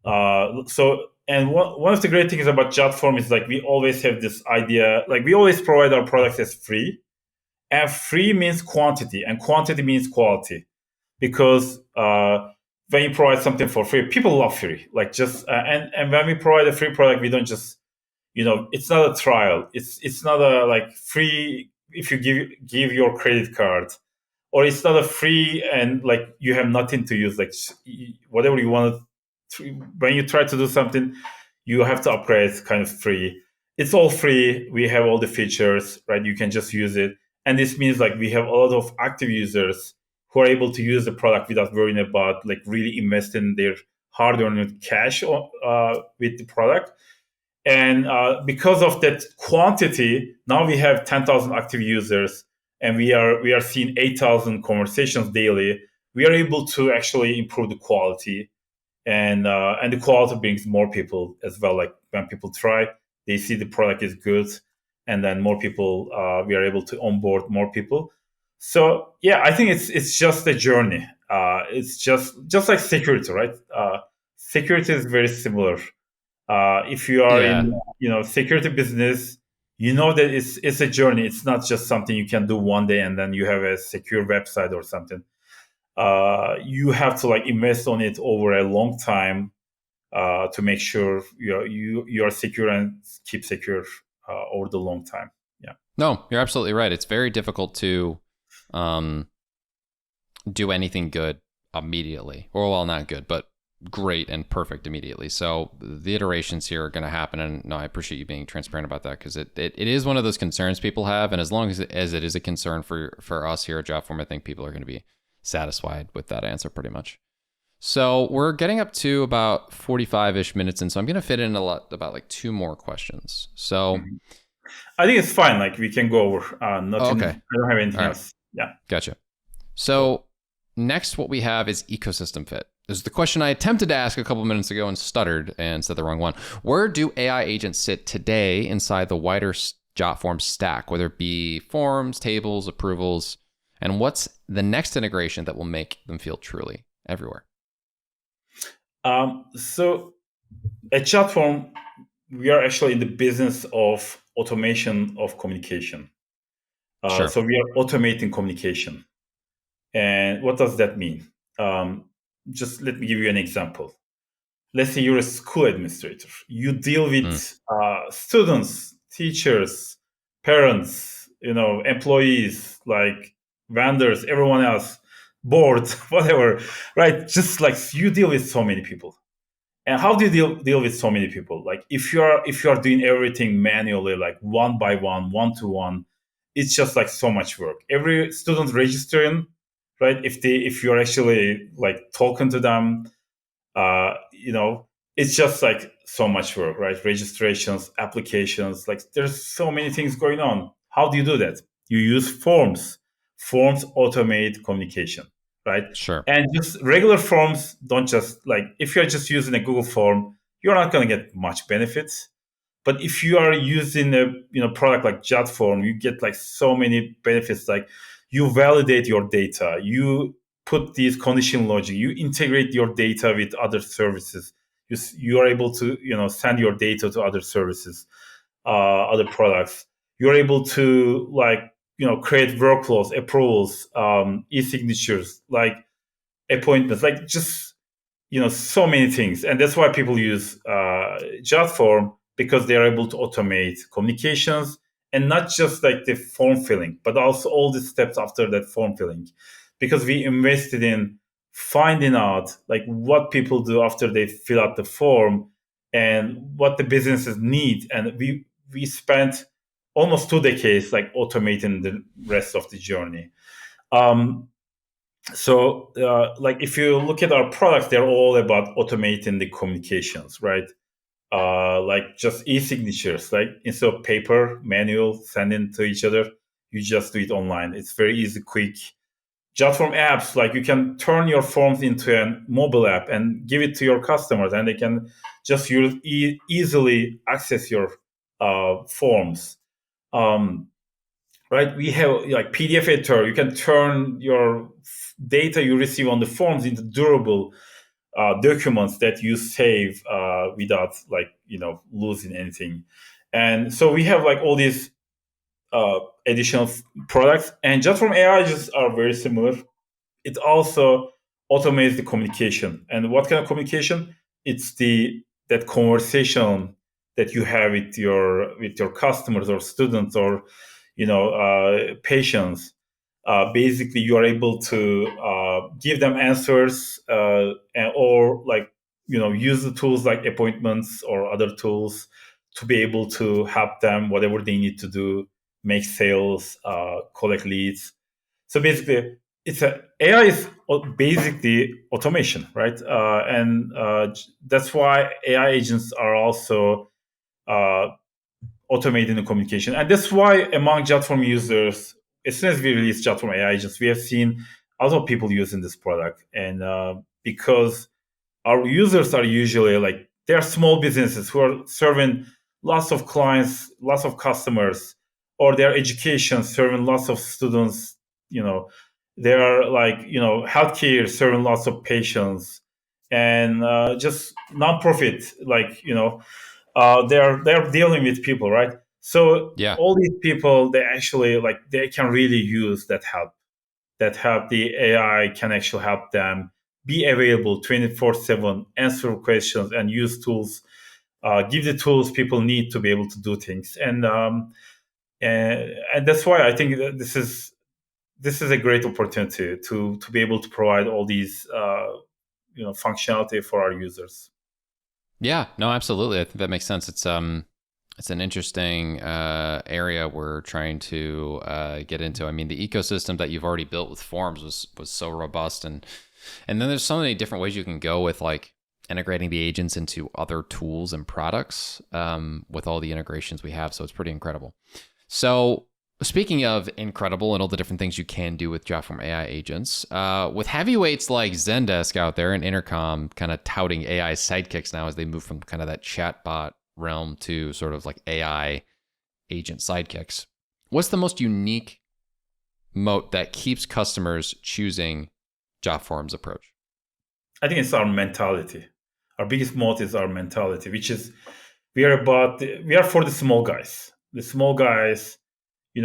And one of the great things about Jotform is like we always have this idea, like we always provide our products as free, and free means quantity, and quantity means quality, because when you provide something for free, people love free. Like just and when we provide a free product, we don't just it's not a trial. It's not a like free if you give your credit card, or it's not a free and like you have nothing to use, like whatever you want to, when you try to do something you have to upgrade. It's kind of free. It's all free. We have all the features, right? You can just use it, and this means like we have a lot of active users who are able to use the product without worrying about like really investing their hard-earned cash with the product. And because of that quantity, now we have 10,000 active users, and we are seeing 8,000 conversations daily. We are able to actually improve the quality, and the quality brings more people as well. Like when people try, they see the product is good, and then more people. We are able to onboard more people. So yeah, I think it's just a journey. It's just like security, right? Security is very similar. If you are Yeah. in security business, you know that it's a journey. It's not just something you can do one day and then you have a secure website or something. You have to like invest on it over a long time to make sure you are secure and keep secure over the long time. Yeah. No, you're absolutely right. It's very difficult to do anything good immediately, or well, not good, but great and perfect immediately. So the iterations here are going to happen, and no, I appreciate you being transparent about that, because it is one of those concerns people have, and as long as it is a concern for us here at Jotform, I think people are going to be satisfied with that answer pretty much. So we're getting up to about 45-ish minutes, and so I'm going to fit in about like 2 more questions. So I think it's fine. Like we can go over. Nothing. okay. I don't have anything All right. else. Yeah. Gotcha. So next, what we have is ecosystem fit. This is the question I attempted to ask a couple minutes ago and stuttered and said the wrong one. Where do AI agents sit today inside the wider Jotform stack, whether it be forms, tables, approvals, and what's the next integration that will make them feel truly everywhere? So at Jotform, we are actually in the business of automation of communication. Sure. So we are automating communication. And what does that mean? Just let me give you an example. Let's say you're a school administrator. You deal with students, teachers, parents, employees, like vendors, everyone else, board, whatever, right? Just like you deal with so many people. And how do you deal with so many people? Like if you are doing everything manually, like one by one to one, it's just like so much work. Every student registering, right? If you're actually like talking to them, it's just like so much work, right? Registrations, applications, like there's so many things going on. How do you do that? You use forms. Forms automate communication, right? Sure. And just regular forms don't just like, if you're just using a Google form, you're not going to get much benefits. But if you are using a product like Jotform, you get like so many benefits. Like you validate your data, you put these condition logic, you integrate your data with other services. You are able to send your data to other services, other products. You're able to like create workflows, approvals, e-signatures, like appointments, like just so many things. And that's why people use Jotform. because they are able to automate communications, and not just like the form filling, but also all the steps after that form filling, because we invested in finding out like what people do after they fill out the form and what the businesses need. And we spent almost 2 decades like automating the rest of the journey. um, like if you look at our products, they're all about automating the communications, right? Like just e-signatures, like instead of paper, manual, sending to each other, you just do it online. It's very easy, quick. Jotform apps, like you can turn your forms into a mobile app and give it to your customers, and they can just easily access your forms. Um, right? We have like PDF editor. You can turn your data you receive on the forms into durable documents that you save without like losing anything. And so we have like all these additional products, and just from AI just are very similar. It also automates the communication. And what kind of communication? It's the that conversation that you have with your customers or students or patients. Basically, you are able to give them answers, or like use the tools like appointments or other tools to be able to help them whatever they need to do, make sales, collect leads. So basically, it's a AI is basically automation, right? And that's why AI agents are also uh, automating the communication, and that's why among Jotform users, as soon as we release Jotform AI agents, we have seen a lot of people using this product, and because our users are usually like they're small businesses who are serving lots of clients, lots of customers, or their education serving lots of students. They are like healthcare serving lots of patients, and just nonprofit like they're dealing with people, right? So Yeah. all these people, they actually like they can really use that help. The AI can actually help them be available 24/7, answer questions, and use tools, give the tools people need to be able to do things. And that's why I think that this is a great opportunity to be able to provide all these functionality for our users. Yeah, no, absolutely. I think that makes sense. It's an interesting area we're trying to get into. I mean, the ecosystem that you've already built with forms was so robust, and then there's so many different ways you can go with like integrating the agents into other tools and products with all the integrations we have. So it's pretty incredible. So speaking of incredible and all the different things you can do with Jotform AI agents, with heavyweights like Zendesk out there and Intercom kind of touting AI sidekicks now as they move from kind of that chatbot realm to sort of like AI agent sidekicks, what's the most unique moat that keeps customers choosing Jotform's approach? I think it's our mentality. Our biggest moat is our mentality, which is we are for the small guys. The small guys, we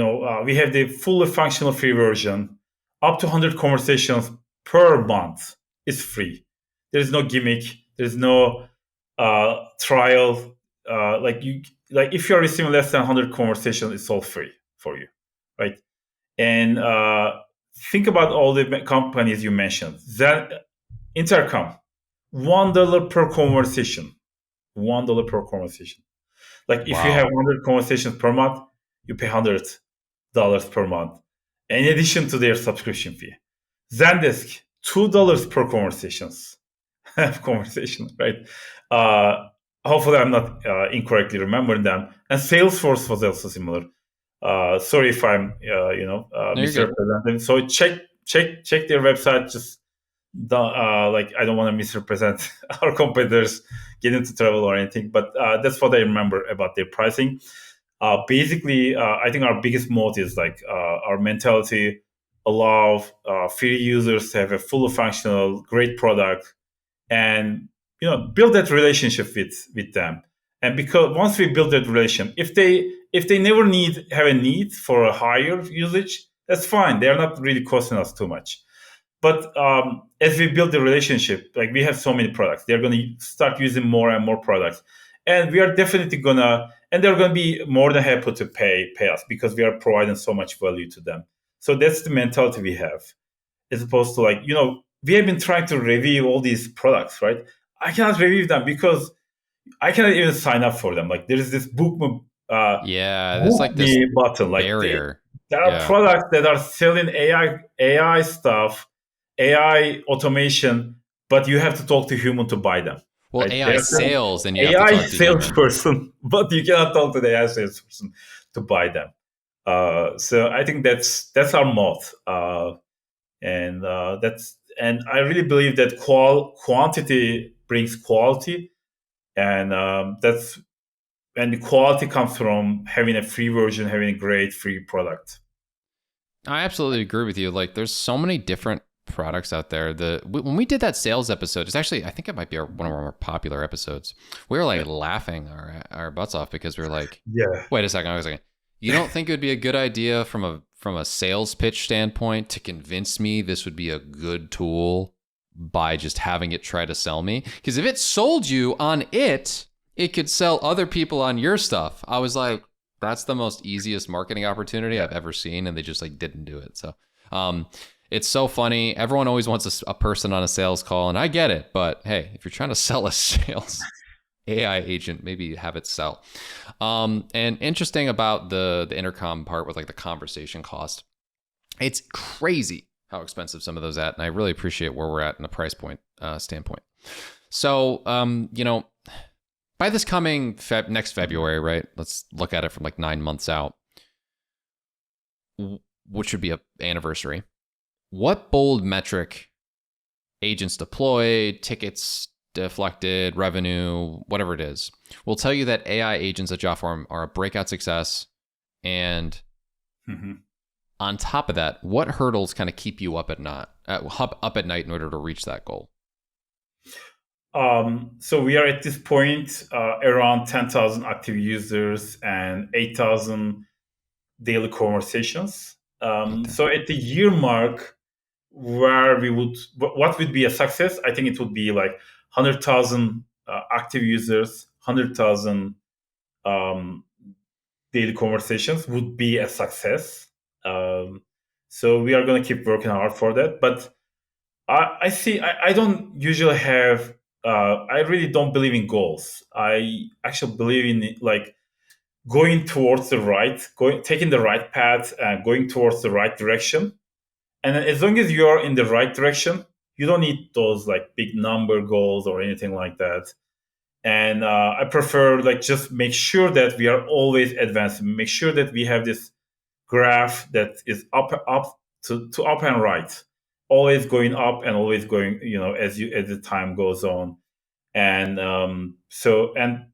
have the fully functional free version, up to 100 conversations per month. It's free. There is no gimmick. There is no trial. Like if you are receiving less than 100 conversations, it's all free for you, right? And think about all the companies you mentioned. That Intercom, $1 per conversation. $1 per conversation. Like if you have Wow. 100 conversations per month, you pay $100 per month, in addition to their subscription fee. Zendesk, $2 per conversations. Conversation, right? Uh, Hopefully, I'm not incorrectly remembering them. And Salesforce was also similar. Sorry if I'm, No, you're good. misrepresenting. So check their website. Just like I don't want to misrepresent our competitors, get into trouble or anything. But that's what I remember about their pricing. Basically, I think our biggest moat is like our mentality allow free users to have a fully functional, great product, and build that relationship with them. And because once we build that relation, if they never have a need for a higher usage, that's fine. They're not really costing us too much. But as we build the relationship, like we have so many products, they're going to start using more and more products. and we are definitely gonna, and they're gonna be more than happy to pay us because we are providing so much value to them. So that's the mentality we have, as opposed to like, we have been trying to review all these products, right? I cannot review them because I cannot even sign up for them. Like there is this Yeah, there's book like this me button. Like barrier. there are Yeah. products that are selling AI stuff, AI automation, but you have to talk to human to buy them. Well, Right? They AI are selling sales, and you have to AI talk to human. salesperson, but you cannot talk to the AI salesperson to buy them. So I think that's our moat, and I really believe that quantity brings quality, and that's and the quality comes from having a free version, having a great free product. I absolutely agree with you. Like, there's so many different products out there. When we did that sales episode, it's actually, I think it might be one of our more popular episodes. We were like laughing our butts off because we were like, Yeah. wait a second, wait a second. You don't think it would be a good idea from a sales pitch standpoint to convince me this would be a good tool by just having it try to sell me? Because if it sold you on it, it could sell other people on your stuff. I was like, that's the most easiest marketing opportunity I've ever seen, and they just like didn't do it. So it's so funny. Everyone always wants a person on a sales call, and I get it, but hey, if you're trying to sell a sales AI agent, maybe have it sell. And interesting about the intercom part with like the conversation cost. It's crazy how expensive some of those at, and I really appreciate where we're at in a price point standpoint. So by this coming next February, right? Let's look at it from like 9 months out, which would be an anniversary. What bold metric, agents deployed, tickets deflected, revenue, whatever it is, will tell you that AI agents at Jotform are a breakout success? And on top of that, what hurdles kind of keep you up at night in order to reach that goal? So we are at this point around 10,000 active users and 8,000 daily conversations. So at the year mark, where what would be a success? I think it would be like 100,000 active users, 100,000 daily conversations would be a success. So we are going to keep working hard for that. But I see. I don't usually have. I really don't believe in goals. I actually believe in like going towards taking the right path, going towards the right direction. And as long as you are in the right direction, you don't need those like big number goals or anything like that. And I prefer like just make sure that we are always advancing. Make sure that we have this graph that is up to up and right, always going up and always going, as the time goes on. And and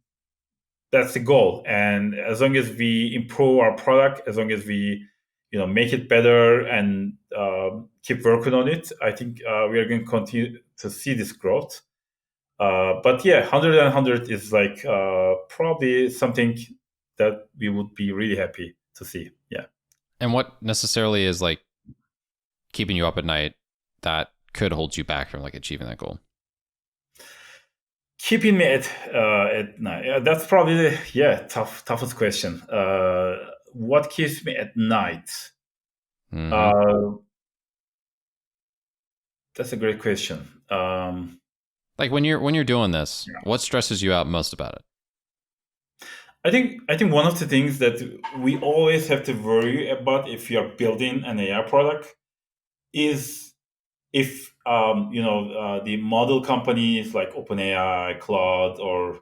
that's the goal. And as long as we improve our product, as long as we make it better and keep working on it, I think we are going to continue to see this growth. But yeah, 100 and 100 is like probably something that we would be really happy to see. Yeah. And what necessarily is like keeping you up at night that could hold you back from like achieving that goal? Keeping me at night. That's probably the toughest question. What keeps me at night? Uh, that's a great question. Like when you're doing this, Yeah. what stresses you out most about it? I think one of the things that we always have to worry about if you are building an AI product is if the model companies like OpenAI, Claude, or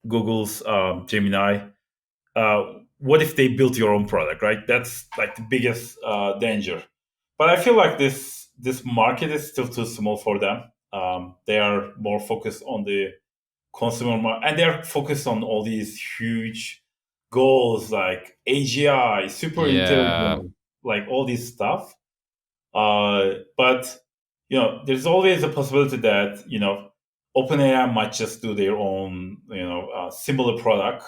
Google's Gemini. What if they built your own product, right? That's like the biggest danger. But I feel like this market is still too small for them. They are more focused on the consumer market, and they're focused on all these huge goals like AGI, super Yeah. intelligent, like all this stuff. But there's always a possibility that OpenAI might just do their own similar product,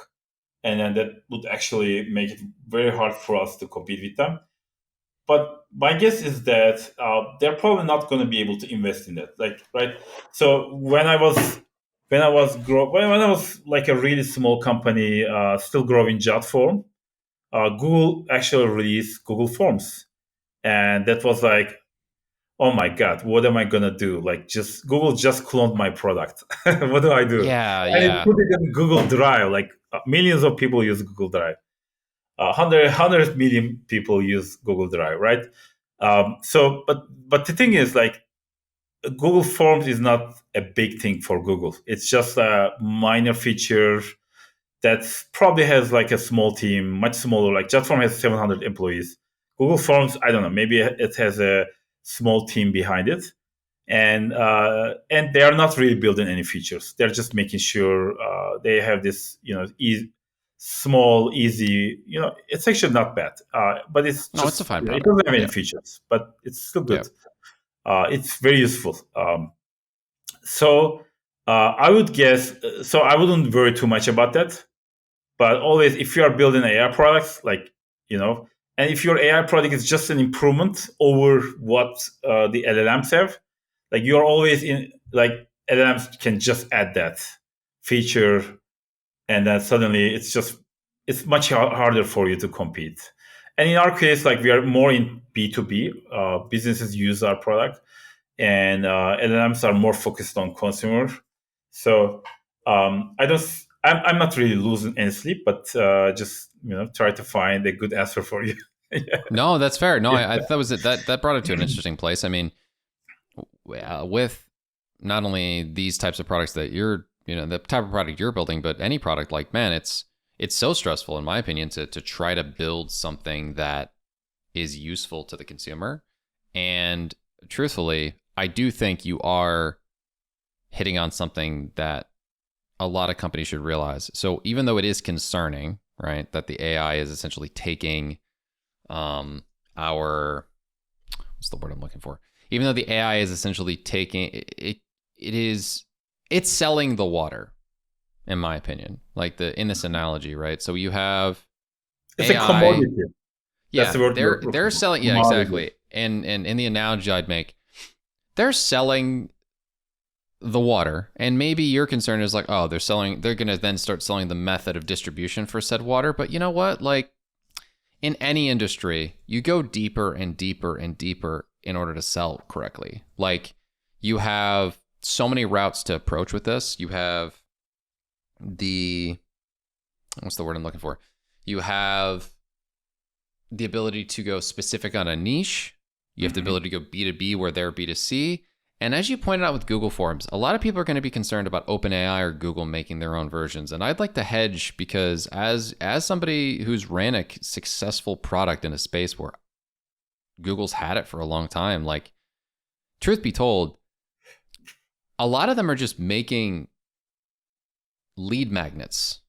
and then that would actually make it very hard for us to compete with them. But my guess is that they're probably not going to be able to invest in that. Like, right? So when I was like a really small company, still growing Jotform, Google actually released Google Forms, and that was like, oh my god, what am I gonna do? Like, just Google just cloned my product. What do I do? Yeah, And it yeah. put it in Google Drive. Like millions of people use Google Drive. 100 million people use Google Drive, right? But the thing is, like, Google Forms is not a big thing for Google. It's just a minor feature that probably has like a small team, much smaller. Like Jotform has 700 employees. Google Forms, I don't know, maybe it has a small team behind it, and they are not really building any features. They're just making sure they have this, small, easy. It's actually not bad, but it's No, it's a just fine it product. doesn't have any Yeah, features, but it's still yeah. good. It's very useful. So I would guess. So I wouldn't worry too much about that. But always, if you are building AI products, like, and if your AI product is just an improvement over what the LLMs have, like, you're always in, like, LLMs can just add that feature, and then suddenly it's much harder for you to compete. And in our case, like, we are more in B2B. Businesses use our product, and LLMs are more focused on consumer. So I don't. I'm not really losing any sleep, but just try to find a good answer for you. Yeah. No, that's fair. No, Yeah. I that was it. That brought it to an interesting place. I mean, with not only these types of products that you're, the type of product you're building, but any product, like, man, it's so stressful, in my opinion, to try to build something that is useful to the consumer. And truthfully, I do think you are hitting on something that a lot of companies should realize. So even though it is concerning, right, that the AI is essentially taking our, what's the word I'm looking for? Even though the AI is essentially taking it's selling the water, in my opinion. Like, in this analogy, right? So you have It's a AI. commodity. That's Yeah, the word you're they're looking for. selling. Yeah, Commodity. exactly. And in the analogy I'd make, they're selling the water, and maybe your concern is like, oh, they're going to then start selling the method of distribution for said water. But you know what? Like, in any industry, you go deeper and deeper and deeper in order to sell correctly. Like, you have so many routes to approach with this. You have what's the word I'm looking for? You have the ability to go specific on a niche. You have the ability to go B2B where they're B2C. And as you pointed out with Google Forms, a lot of people are going to be concerned about OpenAI or Google making their own versions. And I'd like to hedge, because as somebody who's ran a successful product in a space where Google's had it for a long time, like, truth be told, a lot of them are just making lead magnets,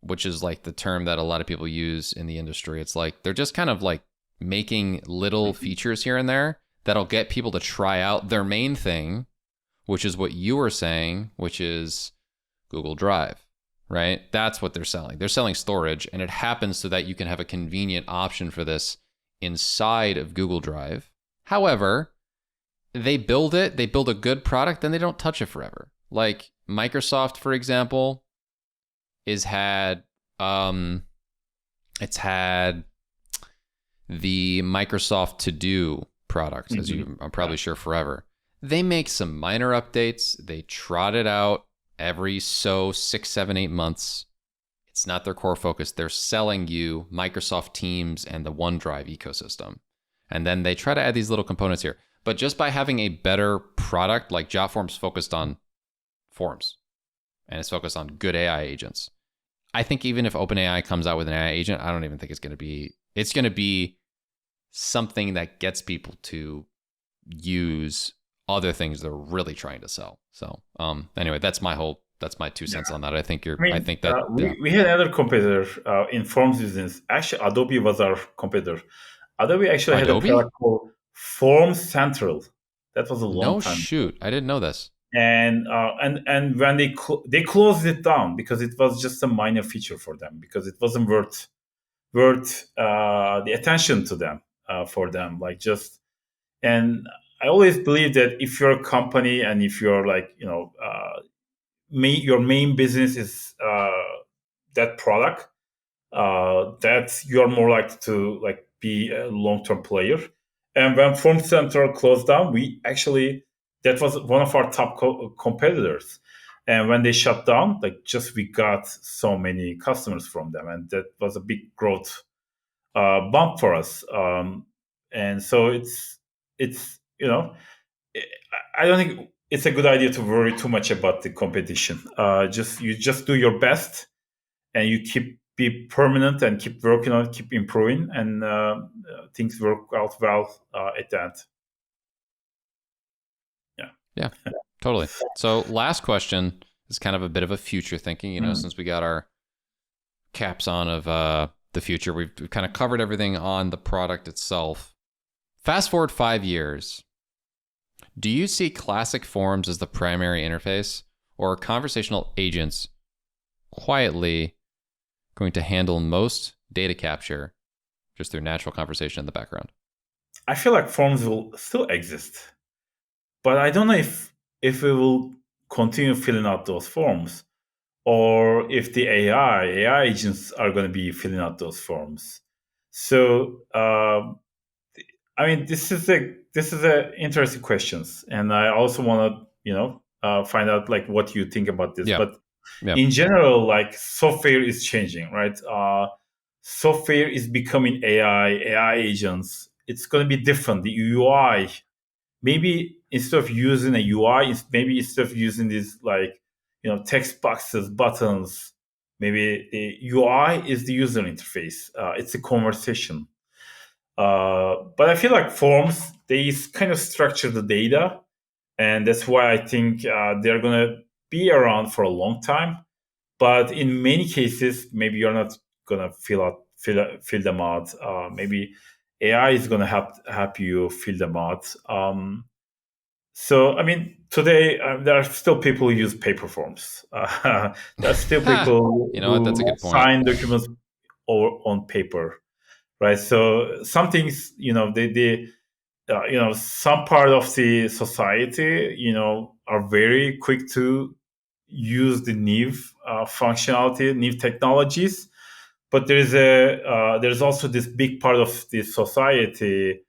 which is like the term that a lot of people use in the industry. It's like they're just kind of like making little features here and there that'll get people to try out their main thing, which is what you were saying, which is Google Drive, right? That's what they're selling. They're selling storage, and it happens so that you can have a convenient option for this inside of Google Drive. However, they build a good product, then they don't touch it forever. Like Microsoft, for example, it's had the Microsoft To Do product, as you are probably sure, forever. They make some minor updates. They trot it out every 6, 7, 8 months. It's not their core focus. They're selling you Microsoft Teams and the OneDrive ecosystem. And then they try to add these little components here. But just by having a better product, like Jotform's focused on forms and it's focused on good AI agents. I think even if OpenAI comes out with an AI agent, I don't even think it's going to be something that gets people to use other things they're really trying to sell. So anyway, that's my 2 cents on that. I think we had another competitor in forms business. Actually, Adobe was our competitor. Adobe actually had a Adobe? product called Form Central. That was a long No, time. shoot. I didn't know this. And when they closed it down because it was just a minor feature for them, because it wasn't worth the attention to them. for them. Like just and I always believe that if you're a company and if you're like your main business is that product, that you're more likely to like be a long-term player. And when Form Center closed down, we actually that was one of our top competitors. And when they shut down, like just we got so many customers from them, and that was a big growth bump for us. And so it's I don't think it's a good idea to worry too much about the competition. Just do your best and you keep be permanent and keep working on it, keep improving, and things work out well at the end. Yeah. Yeah, totally. So last question is kind of a bit of a future thinking, since we got our caps on of the future, we've kind of covered everything on the product itself. Fast forward 5 years. Do you see classic forms as the primary interface, or are conversational agents quietly going to handle most data capture just through natural conversation in the background? I feel like forms will still exist, but I don't know if we will continue filling out those forms, or if the AI agents are going to be filling out those forms. So I mean, this is a interesting questions, and I also want to find out like what you think about this. Yeah. But Yeah. in general, like software is changing, right? Software is becoming AI agents. It's going to be different. The UI, maybe instead of using a UI, maybe instead of using these like text boxes, buttons, maybe the UI is the user interface. It's a conversation. But I feel like forms, they kind of structure the data, and that's why I think they're gonna be around for a long time. But in many cases, maybe you're not gonna fill them out. Maybe AI is gonna help you fill them out. So I mean, today there are still people who use paper forms. There are still people You know what? That's a who good point. sign documents on paper, right? So some things, some part of the society, are very quick to use the new functionality, new technologies. But there's also this big part of the society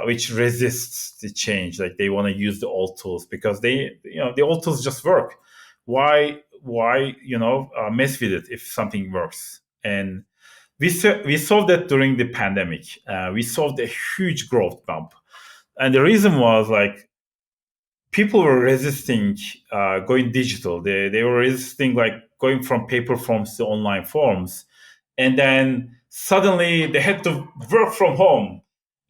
which resists the change. Like they want to use the old tools because the old tools just work. Why mess with it if something works? And we saw that during the pandemic. We saw a huge growth bump, and the reason was like people were resisting going digital. They were resisting like going from paper forms to online forms, and then suddenly they had to work from home,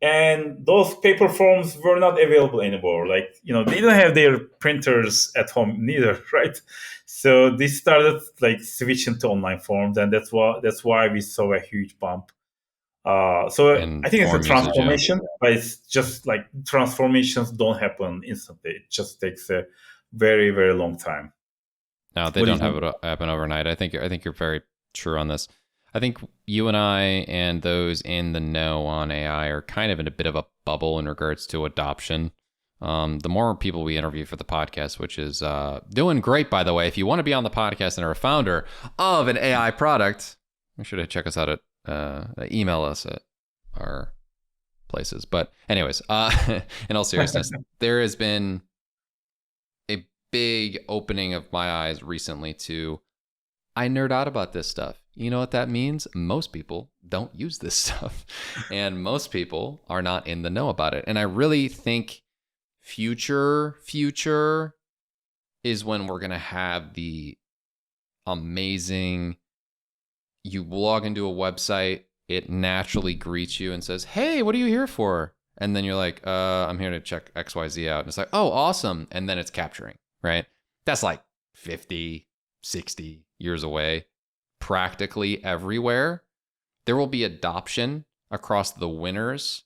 and those paper forms were not available anymore. Like they didn't have their printers at home neither, right? So they started like switching to online forms, and that's why we saw a huge bump. So And I think it's a form usage, yeah. transformation, but it's just like transformations don't happen instantly. It just takes a very, very long time. No, they What do you don't have think? it happen overnight. I think you're very true on this. I think you and I and those in the know on AI are kind of in a bit of a bubble in regards to adoption. The more people we interview for the podcast, which is doing great, by the way. If you want to be on the podcast and are a founder of an AI product, make sure to check us out at email us at our places. But anyways, in all seriousness, there has been a big opening of my eyes recently to I nerd out about this stuff. You know what that means? Most people don't use this stuff, and most people are not in the know about it. And I really think future is when we're going to have the amazing, you log into a website, it naturally greets you and says, "Hey, what are you here for?" And then you're like, I'm here to check XYZ out. And it's like, "Oh, awesome." And then it's capturing, right? That's like 50, 60 years away. Practically everywhere. There will be adoption across the winners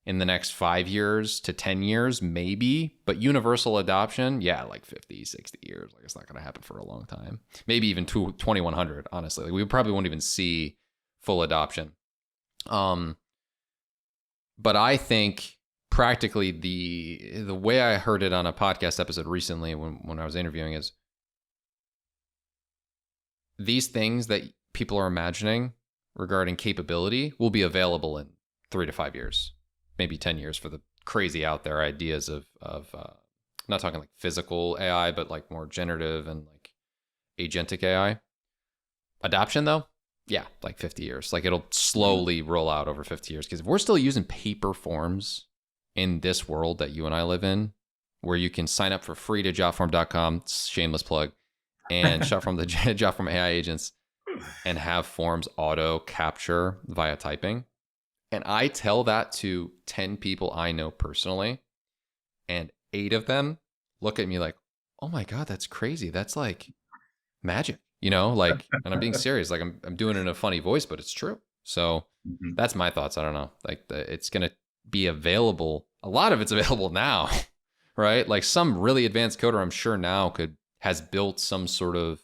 in the next 5 years to 10 years, maybe. But universal adoption, yeah, like 50, 60 years. Like it's not going to happen for a long time. Maybe even 2100, honestly. Like we probably won't even see full adoption. But I think practically the way I heard it on a podcast episode recently when I was interviewing is these things that people are imagining regarding capability will be available in 3 to 5 years, maybe 10 years for the crazy out there ideas of not talking like physical AI, but like more generative and like agentic AI. Adoption though, yeah, like 50 years. Like it'll slowly roll out over 50 years. Because if we're still using paper forms in this world that you and I live in, where you can sign up for free to jotform.com, shameless plug, and Jotform the Jotform AI agents and have forms auto capture via typing. And I tell that to 10 people I know personally, and 8 of them look at me like, oh my God, that's crazy. That's like magic, like, and I'm being serious. Like I'm doing it in a funny voice, but it's true. So that's my thoughts. I don't know. Like it's going to be available. A lot of it's available now, right? Like some really advanced coder, I'm sure now has built some sort of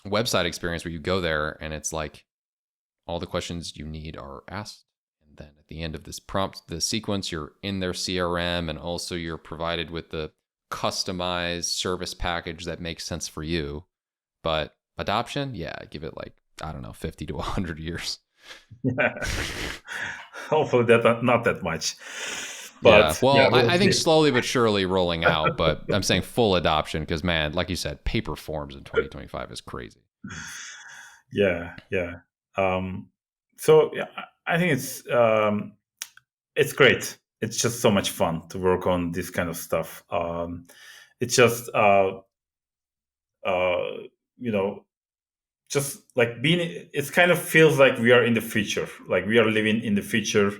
website experience where you go there and it's like all the questions you need are asked. And then at the end of this prompt, the sequence, you're in their CRM, and also you're provided with the customized service package that makes sense for you. But adoption, yeah, give it like, I don't know, 50 to 100 years. Yeah. Hopefully not that much. But yeah, well, I think slowly but surely rolling out, but I'm saying full adoption because, man, like you said, paper forms in 2025 is crazy. Yeah. So yeah, I think it's great. It's just so much fun to work on this kind of stuff. It's just just like being. It kind of feels like we are in the future. Like we are living in the future.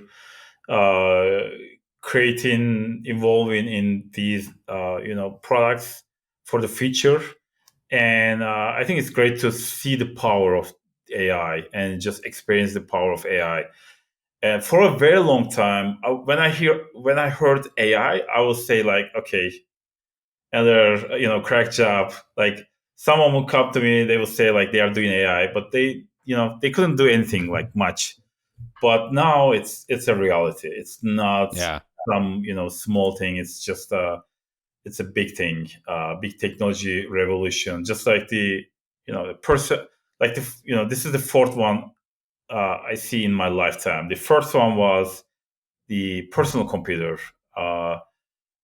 Creating, evolving in these products for the future, and I think it's great to see the power of AI and just experience the power of AI. And for a very long time, when I heard AI, I would say like, okay, another crack job. Like someone would come to me, they would say like they are doing AI, but they couldn't do anything like much. But now it's a reality. It's not some small thing. It's just it's a big thing, big technology revolution. Just like the person, like this is the fourth one I see in my lifetime. The first one was the personal computer, and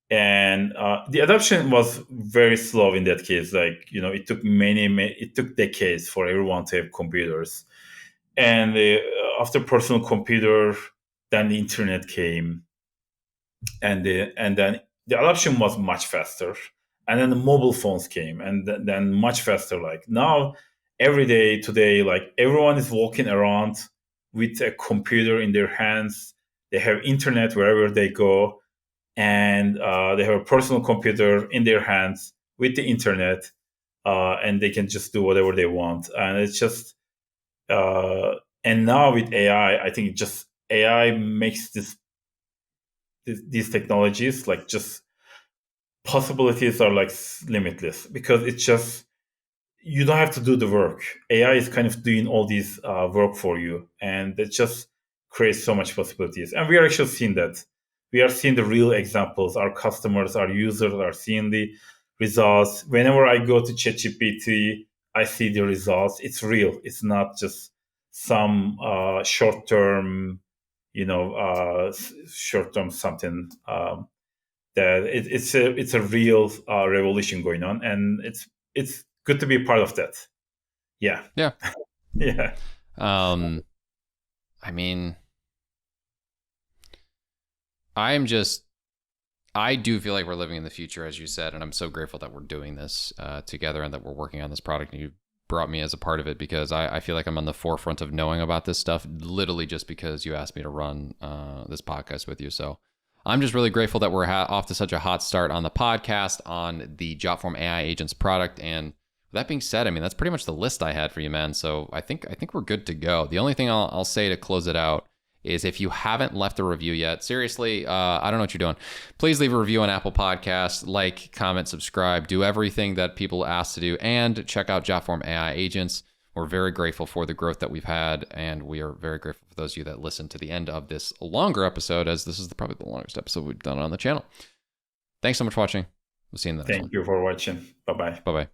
the adoption was very slow in that case. Like it took it took decades for everyone to have computers. And after personal computer, then the internet came, and then the adoption was much faster, and then the mobile phones came, and then much faster. Like now, every day today, like everyone is walking around with a computer in their hands. They have internet wherever they go, and they have a personal computer in their hands with the internet, and they can just do whatever they want. And it's just and now with AI, I think just AI makes these technologies like just possibilities are like limitless, because it's just you don't have to do the work. AI is kind of doing all these work for you, and it just creates so much possibilities. And we are actually seeing that. We are seeing the real examples. Our customers, our users are seeing the results. Whenever I go to ChatGPT, I see the results. It's real. It's not just some short-term, short-term something. That it's a real revolution going on, and it's good to be a part of that. Yeah. Yeah. I mean, I do feel like we're living in the future, as you said, and I'm so grateful that we're doing this together and that we're working on this product, and you brought me as a part of it, because I feel like I'm on the forefront of knowing about this stuff, literally just because you asked me to run this podcast with you. So I'm just really grateful that we're off to such a hot start on the podcast, on the Jotform AI Agents product. And that being said, I mean, that's pretty much the list I had for you, man. So I think we're good to go. The only thing I'll say to close it out is, if you haven't left a review yet, seriously, I don't know what you're doing. Please leave a review on Apple Podcasts, like, comment, subscribe, do everything that people ask to do, and check out Jotform AI Agents. We're very grateful for the growth that we've had, and we are very grateful for those of you that listen to the end of this longer episode, as this is probably the longest episode we've done on the channel. Thanks so much for watching. We'll see you in the next one. Thank you for watching. Bye-bye. Bye-bye.